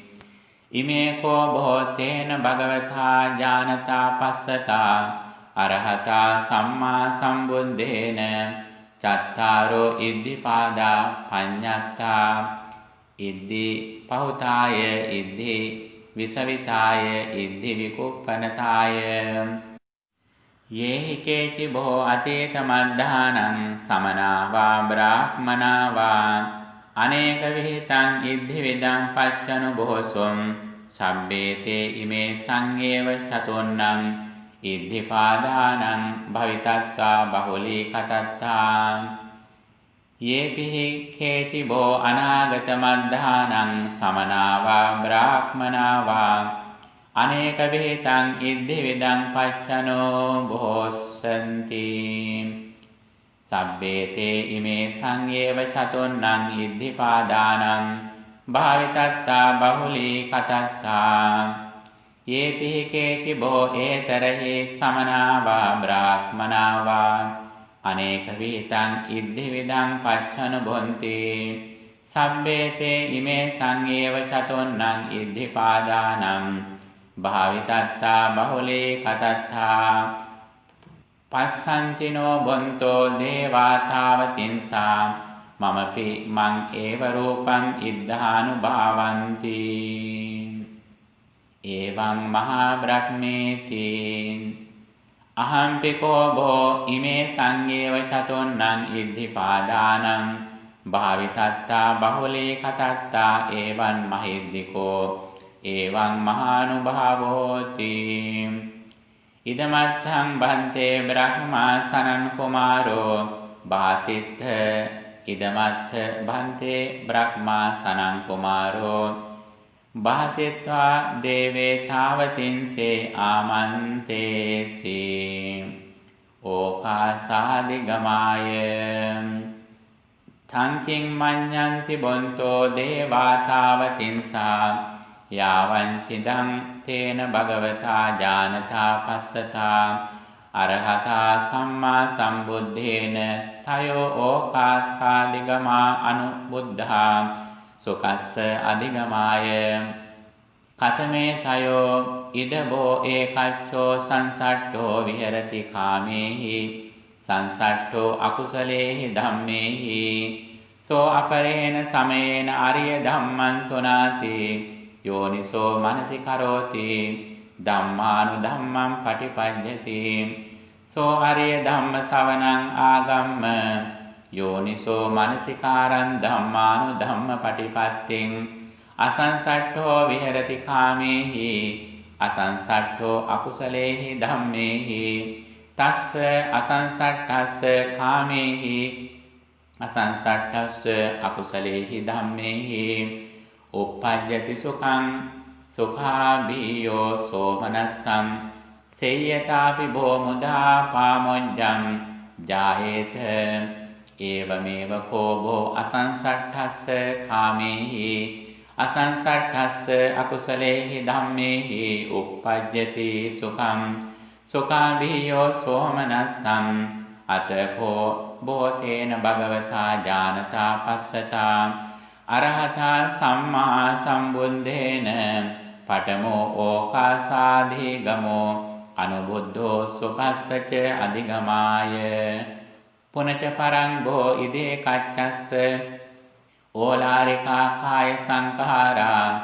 ඉමේ කෝ භෝතේන භගවතා ඥානතා පස්සතා අරහතා සම්මා සම්බුද්දේන චත්තාරෝ ඉද්ධිපාදා පඤ්ඤත්තා ඉද්ධි පහුතාය ඉද්ධි විසවිතාය ඉද්ධි විකුප්පනතාය යේහි කේචි බෝ අතීත මද්ධානං සමනා වා බ්‍රාහ්මනා වා අනේක විහිතං ඉද්ධි විදං පච්චනු බොහෝසොම් සබ්බේතේ ඉමේ සංඝේව චතුන්නං ඉද්ධිපාදානං භවිතත්වා බහුලී කතත්තා යේපිහි කේචි බෝ අනාගත මද්ධානං සමනා වා බ්‍රාහ්මනා වා අනේක විහිතං ඉද්ධි විදං පච්චනෝ බොහෝසන්ති සබ්බේතේ ඉමේ සංඝේව චතුන්නං ඉද්ධිපාදානං භාවිතත්තා බහුලී කතත්තා යේපිහි කේචි බෝ ඒතරහි සමනා වා බ්‍රාහ්මනා වා අනේක විහිතං ඉද්ධි විදං පච්චනු බොන්ති සබ්බේතේ ඉමේ සංඝේව චතුන්නං ඉද්ධිපාදානං භාවිතත්තා බහුලී කතත්තා පස්සන්තිනෝ බොන්තෝ දේවාතාවතින්සා මමපි මං ඒව රූපං ඉද්ධානුභාවಂತಿ එවං මහා බ්‍රහ්මේති අහම්පි කෝ භෝ ඉමේ සංඝේව චතුන්නං ඉද්ධිපාදානං භාවිතත්තා බහුලී කතත්තා එවං මහිද්దికෝ එවං මහානුභාවෝති ඉදමත්තං බන්තේ බ්‍රහ්මා සනන් කුමාරෝ භාසිත්ථ ඉදමත්ථ බන්තේ බ්‍රහ්මා සනන් කුමාරෝ භාසිත්වා දේවේ තාවතින්සේ ආමන්තේසි ඕකාසාදිගමාය තංකින් මඤ්ඤන්ති බොන්තෝ දේවා තාවතින්සා යාවංචිදං තේන භගවතා ඥානතා පස්සතා අරහතා සම්මා සම්බුද්දේන තයෝ ඕකාසාදිගමා අනුබුද්ධා සුකස්ස අධිගමාය කතමේ තයෝ ඉදබෝ ඒකච්චෝ සංසට්ඨෝ විහෙරති කාමේහි සංසට්ඨෝ අකුසලේහි ධම්මේහි සෝ අපරේණ සමේන අරිය ධම්මං සොනාති යෝනිසෝ මනසිකරෝති ධම්මානු ධම්මං පටිපඤ්ඤති සෝ අරිය ධම්ම ශ්‍රවණං ආගම්ම යෝනිසෝ මනසිකාරං ධම්මානු ධම්ම පටිපත්තිං අසංසට්ඨෝ විහෙරති කාමේහි අසංසට්ඨෝ අකුසලේහි ධම්මේහි තස්ස අසංසට්ඨස්ස කාමේහි අසංසට්ඨස්ස අකුසලේහි ධම්මේහි uppajjati sukhaං සුඛාභීයෝ සෝමනස්සං සේයතාපි භෝ මුදා පාමොඤ්ඤං ජායේත ඒවමේව කෝ භෝ අසංසට්ඨස්ස කාමේහි අසංසට්ඨස්ස අකුසලේහි ධම්මේහි uppajjati සුඛං සුඛාභීයෝ සෝමනස්සං අතකෝ භෝතේන භගවතා ඥානතා පස්සතා අරහතා සම්මා සම්බුද්දේන පඨමෝ ඕකාසාධිගමෝ අනුබුද්ධෝ සුපස්සච අධිගමාය පුනච පරං භෝ ඉදේ කච්චස්ස ඕලාරිකා කාය සංඛාරා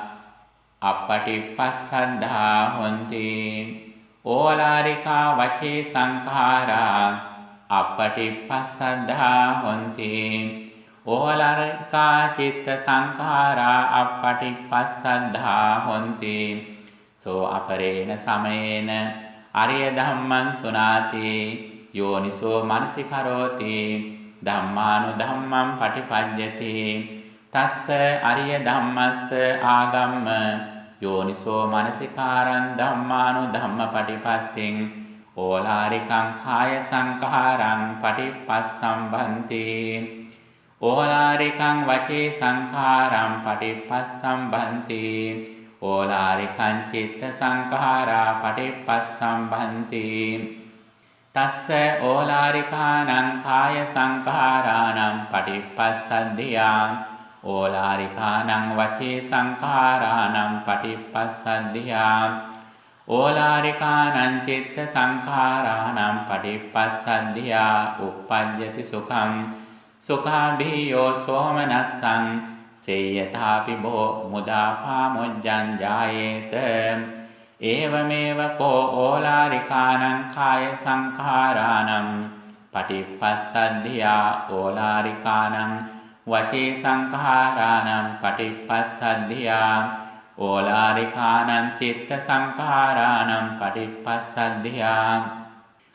අපටිපස්සද්ධා හොಂತಿ ඕලාරිකා වචේ සංඛාරා අපටිපස්සද්ධා හොಂತಿ ඕලාරිකා චිත්ත සංඛාරා අපටිපස්සද්ධා හොಂತಿ සෝ අපරේණ සමේන අරිය ධම්මං සුනාති යෝනිසෝ මනසිකරෝති ධම්මානුධම්මං පටිපඤ්ඤති තස්ස අරිය ධම්මස්ස ආගම්ම යෝනිසෝ මනසිකාරං ධම්මානුධම්ම පටිපත්තිං ඕලාරිකං කාය සංඛාරං පටිපස්සම්භන්ති ඕලාරිකං වචේ සංඛාරං පටිපස්සම්භන්ති ඕලාරිකං චිත්ත සංඛාරා පටිපස්සම්භන්ති තස්ස ඕලාරිකානං කාය සංඛාරාණං පටිපස්සද්ධියා ඕලාරිකානං වචේ සංඛාරාණං පටිපස්සද්ධියා ඕලාරිකානං චිත්ත සංඛාරාණං පටිපස්සද්ධියා uppajjati සුඛං සුඛාභීයෝ සෝමනස්සං සේයථාපි බෝ මුදාපාමුජ්ජං ජායේත ඒවමේව කෝ ඕලාරිකානං කාය සංඛාරාණං පටිපස්සද්ධියා ඕලාරිකානං වචේ සංඛාරාණං පටිපස්සද්ධියා ඕලාරිකානං චිත්ත සංඛාරාණං පටිපස්සද්ධියා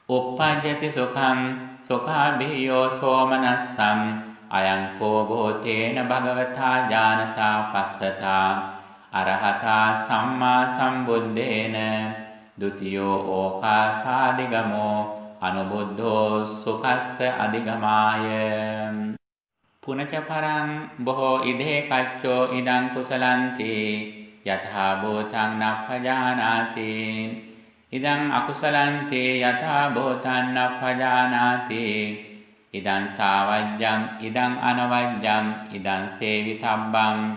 uppajjati සුඛං සුඛාභීයෝ සෝමනස්සං අයං කෝ භෝතේන භගවතා ඥානතා පස්සතා අරහතා සම්මා සම්බුද්දේන ဒ ුතියෝ ඕකාසාදිගමෝ අනුබුද්ධෝ සුඛස්ස අධිගමාය පුනච පරං බොහෝ ඉදේ කච්චෝ ඉදං කුසලන්ති යථා භූතං නප්පජානාති ඉදං අකුසලන්ති යථා භූතං නප්පජානාති ඉදං සාවජ්ජං ඉදං අනවජ්ජං ඉදං සේවිතබ්බං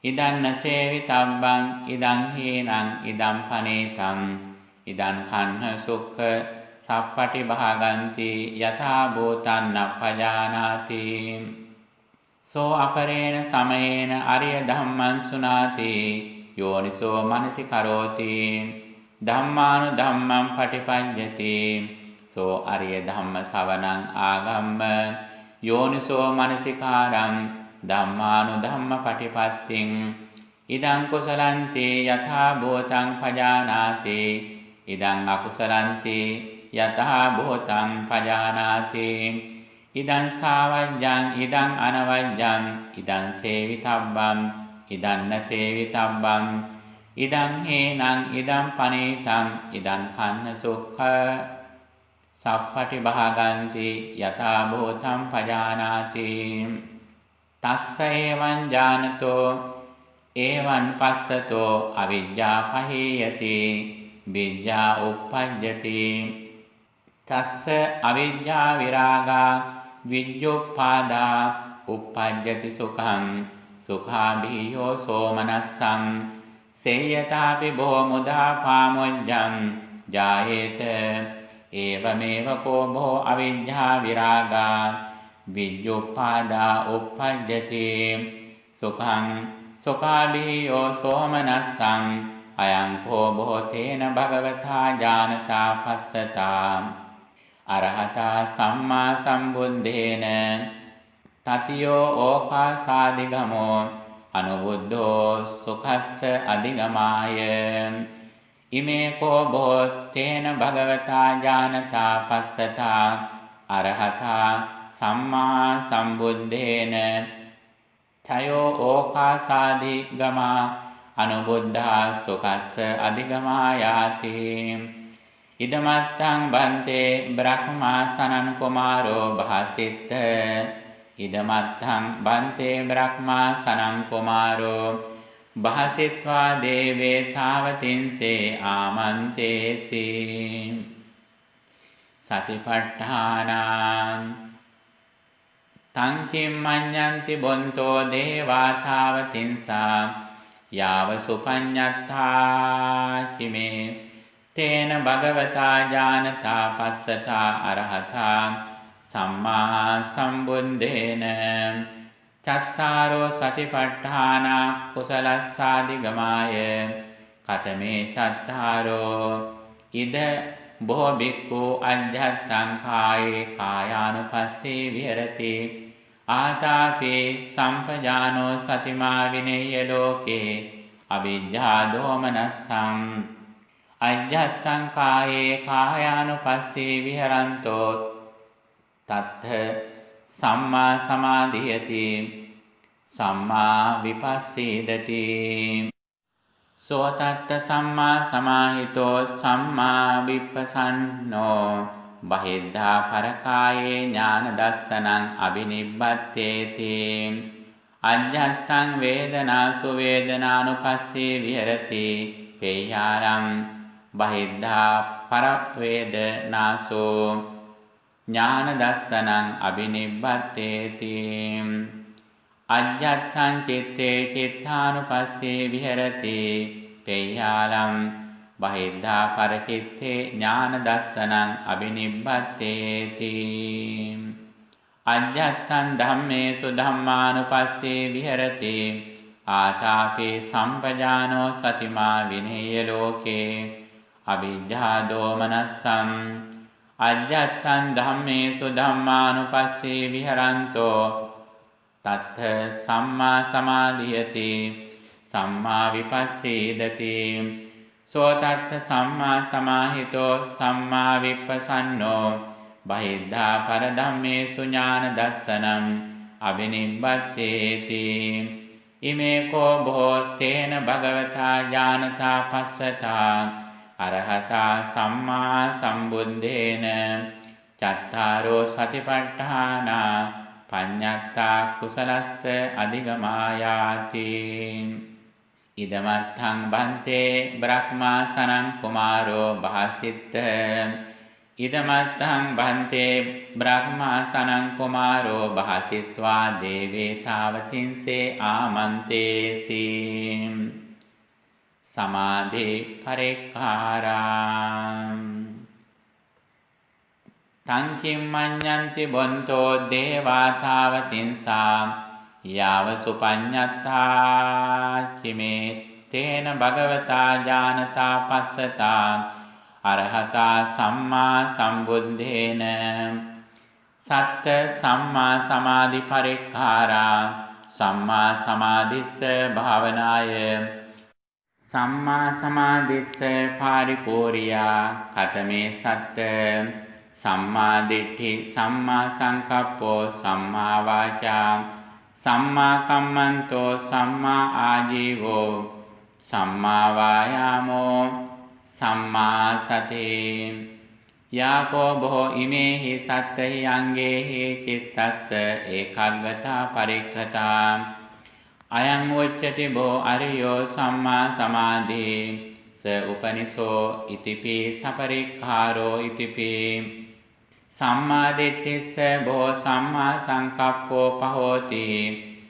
ඉදං නසේවිතබ්බං ඉදං හීනං ඉදං පනේතං ඉදං කන්හ සුක්ඛ සප්පටි භාගಂತಿ යථා භූතං නප්පජානාති සෝ අපරේණ සමයේන අරිය ධම්මං සුනාති යෝනිසෝ මනසිකරෝති ධම්මානුධම්මං පටිපඤ්ඤති සෝ අරිය ධම්ම ශවණං ආගම්ම යෝනිසෝ මනසිකාරං ධම්මානුධම්ම පටිපත්තිං ඉදං කුසලන්ති යථා භූතං පජානාති ඉදං අකුසලන්ති යතහා භූතං පජානාති ඉදං සාවජ්ජං ඉදං අනවජ්ජං ඉදං සේවිතබ්බං ඉදං නසේවිතබ්බං ඉදං හේනං ඉදං පනේතං ඉදං කන්න සුක්ඛ සප්පටි භාගಂತಿ යතහා භූතං පජානාති තස්ස එවං ඥානතෝ එවං පස්සතෝ අවිජ්ජා පහේයති විඤ්ඤා uppajjati තස්ස අවිජ්ජා විරාගා විඤ්ඤුප්පාදා uppajjati සුඛං සුඛාභීයෝ සෝමනස්සං සේයතාපි බෝ මුදා පාමුජ්ජං ජායේත ඒවමේව කෝ බෝ අවිජ්ජා විරාගා විඤ්ඤුප්පාදා uppajjati සුඛං සුඛාභීයෝ සෝමනස්සං අයං කෝ භෝතේන භගවතා ඥානතා පස්සතා අරහතා සම්මා සම්බුද්දේන තතියෝ ඕකාසාදිගමෝ අනුබුද්ධෝ සුඛස්ස අධිගමාය ඉමේ කෝ භෝතේන භගවතා ඥානතා පස්සතා අරහතා සම්මා සම්බුද්දේන තයෝ ඕකාසාදිගමා අනුබුද්ධා සුඛස්ස අධිගමායාති ඉදමත්තං බන්තේ බ්‍රහ්මා සනන් කුමාරෝ භාසිත ඉදමත්තං බන්තේ බ්‍රහ්මා සනන් කුමාරෝ භාසිත්වා දේවේ තාවතින්සේ ආමන්තේසි සතිපට්ඨානං තං කිම්මඤ්ඤන්ති බොන්තෝ දේවා තාවතින්සා යාව සුපඤ්ඤත්තා කිමේ තේන භගවතා ඥානතා පස්සතා අරහතා සම්මා සම්බුද්දේන චත්තාරෝ සතිපට්ඨාන කුසලස්සාදිගමාය කතමේ චත්තාරෝ ඉද බොහෝ බික්ඛු අජ්ජත්තං කායේ කායානුපස්සේ විහෙරති ආතාපේ සම්පජානෝ සතිමා විනේය ලෝකේ අවිජ්ජා දෝමනස්සං අජ්ජත්තං කායේ කායානුපස්සී විහරන්තෝ තත්ථ සම්මා සමාධියති සම්මා විපස්සීදති සෝ තත්ථ සම්මා සමාහිතෝ සම්මා විපස්සන්නෝ බහිද්ධා පරකායේ ඥාන දස්සනං අබිනිබ්බත්තේති අජ්ජත්තං වේදනාසු වේදනානුපස්සී විහෙරති පේයාලං බහිද්ධා පරවේදනාසෝ ඥාන දස්සනං අබිනිබ්බත්තේති අජ්ජත්තං චිත්තේ චිත්තානුපස්සී විහෙරති පේයාලං බහිද්ධා පරචිත්තේ ඥාන දස්සනං අබිනිබ්බත්තේති අජ්ජත්තං ධම්මේසු ධම්මානුපස්සී විහෙරති ආතාපි සම්පජානෝ සතිමා විනේය ලෝකේ අවිජ්ජා දෝමනස්සං අජ්ජත්තං ධම්මේසු ධම්මානුපස්සී විහරන්තෝ තත්ථ සම්මා සමාධියති සම්මා විපස්සීදති සෝ තත්ථ සම්මා සමාහිතෝ සම්මා විපස්සන්නෝ බහිද්ධා පරධම්මේසු ඥාන දස්සනං අබිනිබ්බත්තේති ඉමේ කෝ බෝ තේන භගවතා ඥානතා පස්සතා අරහතා සම්මා සම්බුද්දේන චත්තාරෝ සතිපට්ඨානා පඤ්ඤත්තා කුසලස්ස අධිගමායාති ඉදමත්තං බන්තේ බ්‍රහ්මාසනං කුමාරෝ භාසිත්ත ඉදමත්තං බන්තේ බ්‍රහ්මාසනං කුමාරෝ භාසිත්වා දේවේ තාවතින්සේ ආමන්තේසි සමාධි පරික්ඛාරා තං කිම්මඤ්ඤන්ති බොන්තෝ දේවා තාවතින්සා යාව සුපඤ්ඤත්තා චිමේ තේන භගවතා ඥානතා පස්සතා අරහතා සම්මා සම්බුද්දේන සත්ත සම්මා සමාධි පරික්ඛාරා සම්මා සමාධිස්ස භාවනාය සම්මා සමාධිස්ස පාරිපූර්යා කතමේ සත්ත සම්මා දිට්ඨි සම්මා සංකප්පෝ සම්මා වාචා සම්මා කම්මන්තෝ සම්මා ආජීවෝ සම්මා වායාමෝ සම්මා සති යාකෝ බෝ ඉමේහි සත්තහි අංගේහි චිත්තස්ස ඒකග්ගතා පරික්ඛතා අයං උච්චති බෝ අරියෝ සම්මා සමාධි ස උපනිසෝ ඉතිපි සපරික්ඛාරෝ ඉතිපි සම්මා දිට්ඨිස්ස බෝ සම්මා සංකප්පෝ පහෝති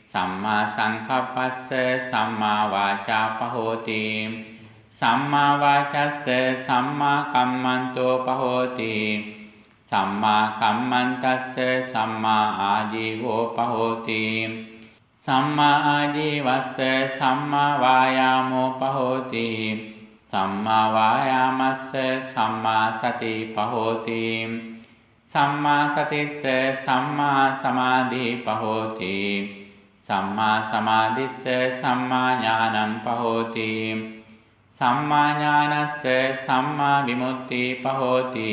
සම්මා සංකප්පස්ස සම්මා වාචා පහෝති සම්මා වාචස්ස සම්මා කම්මන්තෝ පහෝති සම්මා කම්මන්තස්ස සම්මා ආජීවෝ පහෝති සම්මා ආජීවස්ස සම්මා වායාමෝ පහෝති සම්මා වායාමස්ස සම්මා සති පහෝති සම්මා සතිස්ස සම්මා සමාධි පහෝති සම්මා සමාධිස්ස සම්මා ඥානං පහෝති සම්මා ඥානස්ස සම්මා විමුක්ති පහෝති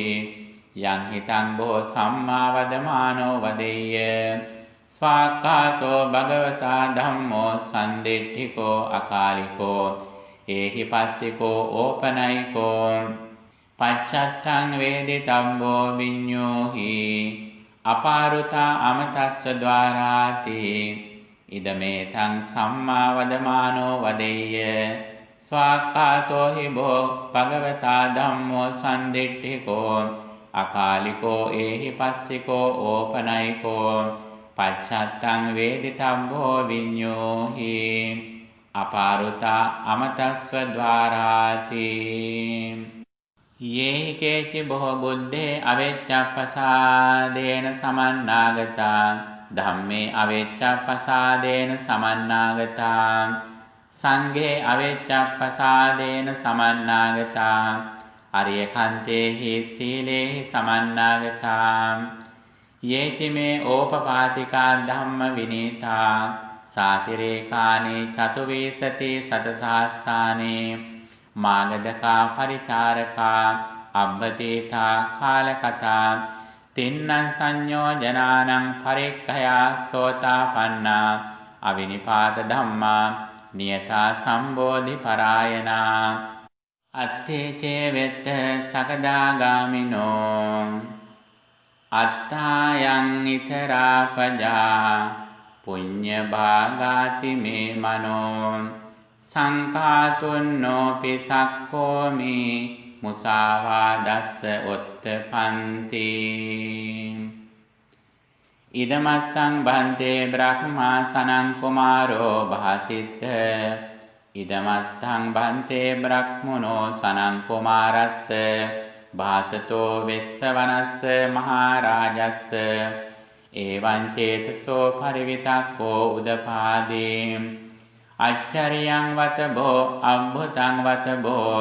යං හිතං බෝ සම්මා වදමානෝ වදෙය්‍ය ස්වාක්ඛාතෝ භගවතා ධම්මෝ සන්දිට්ඨිකෝ අකාලිකෝ ඒහි පස්සිකෝ ඕපනයිකෝ පච්චත්තං වේදිතම්බෝ විඤ්ඤෝහි අපාරුතා අමතස්ස ద్వාරාති ඉදමේතං සම්මා වදමානෝ වදෙය්‍ය ස්වාක්ඛාතෝ හි බෝ භගවතා ධම්මෝ සන්දිට්ඨිකෝ අකාලිකෝ ඒහි පස්සිකෝ ඕපනයිකෝ පච්චත්තං වේදිතම්බෝ විඤ්ඤෝහි අපාරුතා අමතස්ස ద్వාරාති යේහි කේචි බොහෝ බුද්ධේ අවෙච්ඡප්පසාදේන සමන්නාගතා ධම්මේ අවෙච්ඡප්පසාදේන සමන්නාගතා සංඝේ අවෙච්ඡප්පසාදේන සමන්නාගතා අරියකන්තේහි සීලේහි සමන්නාගතා යේචි මේ ඕපපාතිකා ධම්ම විනීතා සාතිරේකානි චතුවිසති සතසහස්සානි මාගදකා පරිචාරකා අබ්බතීතා කාලකතා තින්නං සංයෝජනානං පරික්ඛයා සෝතාපන්නා අවිනිපාත ධම්මා නියතා සම්බෝධි පරායනා අත්තේ චේවෙත්ත සකදාගාමිනෝ අත්තායන් ඉතරාපජා පුඤ්ඤ භාගාති මේ මනෝ සංඛාතුන්නෝපි සක්ඛෝමි මුසාවාදස්ස උත්තපන්ති ඉදමත්තං බන්තේ බ්‍රහ්මා සනං කුමාරෝ භාසිත ඉදමත්තං බන්තේ බ්‍රහ්මනෝ සනං කුමාරස්ස භාසතෝ වෙස්සවනස්ස මහරජස්ස එවං චේතසෝ පරිවිතක්කෝ උදපාදී අච්චරියං වතබෝ අබ්බුතං වතබෝ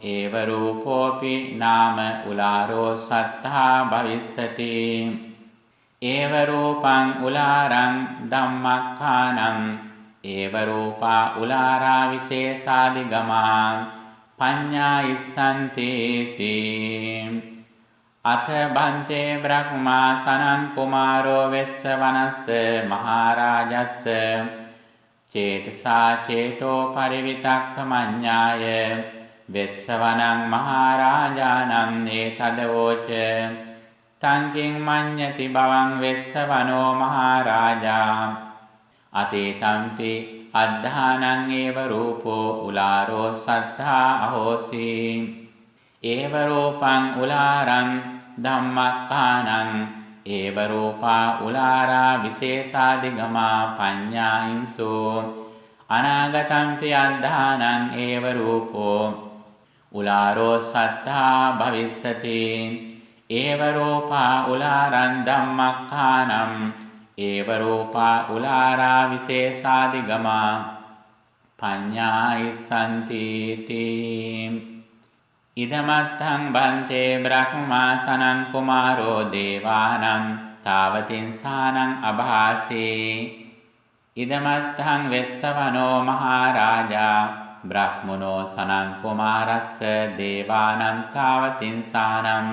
ඒව රූපෝපි නාම උලාරෝ සත්තා භවිස්සති ඒව රූපං උලාරං ධම්මක්ඛානං ඒව රූපා උලාරා විශේෂාදිගමා පඤ්ඤා ඉස්සන්ති අත බන්තේ බ්‍රහ්මා සනං කුමාරෝ වෙස්සවනස්ස මහරජස්ස චේතසා චේතෝ පරිවිතක්ඛ මඤ්ඤාය වෙස්සවනං මහරජානං ඒතදවෝච තංකින් මඤ්ඤති භවං වෙස්සවනෝ මහරජා අතේතම්පි අද්ධානං ඒව රූපෝ උලාරෝ සත්තා අහෝසි ඒව රූපං උලාරං ධම්මක්ඛානං ඒව රූපා උලාරා විශේෂාදිගමා පඤ්ඤායින්සෝ අනාගතම්පි අද්ධානං ඒව රූපෝ උලාරෝ සත්තා භවිස්සති ඒව රූපා උලාරං ධම්මක්ඛානං ඒව රූපා උලාරා විශේෂාදිගමා පඤ්ඤායිස්සන්ති ඉදමත්තං බන්තේ බ්‍රහ්මා සනං කුමාරෝ දේවානං තාවතින්සානං අභාසේ ඉදමත්තං වෙස්සවනෝ මහරජා බ්‍රහ්මනෝ සනං කුමාරස්ස දේවානං තාවතින්සානං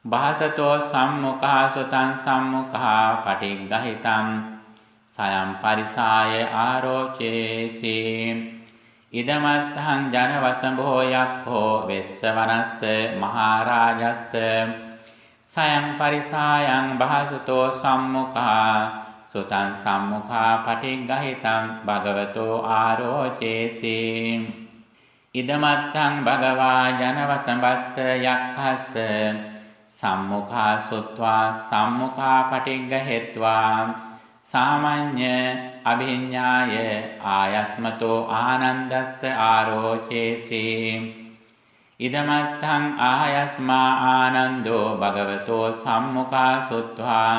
භාසතෝ සම්මුඛා සුතං සම්මුඛා පටිග්ගහිතං සයම් පරිසාය ආරෝචේසි ඉදමත්තං ජනවසභෝ යක්ඛෝ වෙස්සවනස්ස මහරජස්ස සයම් පරිසායං භාසතෝ සම්මුඛා සුතං සම්මුඛා පටිග්ගහිතං භගවතෝ ආරෝචේසි ඉදමත්තං භගවා ජනවසභස්ස යක්ඛස්ස සම්මුඛා සුත්වා සම්මුඛා පටිග්ගහෙත්වා සාමඤ්ඤ අභිඤ්ඤාය ආයස්මතෝ ආනන්දස්ස ආරෝචේසි ඉදමත්තං ආයස්මා ආනන්දෝ භගවතෝ සම්මුඛා සුත්වා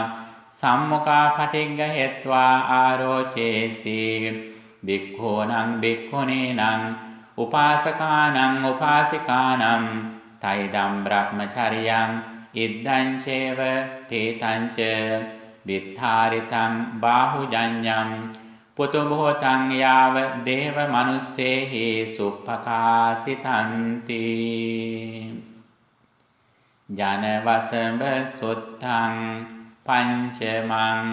සම්මුඛා පටිග්ගහෙත්වා ආරෝචේසි භික්ඛූනං භික්ඛුනීනං උපාසකානං උපාසිකානං තයිදම් බ්‍රහ්මචර්යං ඉද්දං චේව තේතං ච විත්ථාරිතං බාහුජඤ්ඤං පුතුභෝතං යාව දේව මනුස්සේහි සුප්පකාසිතන්ති ජනවසඹ සුත්තං පංචමං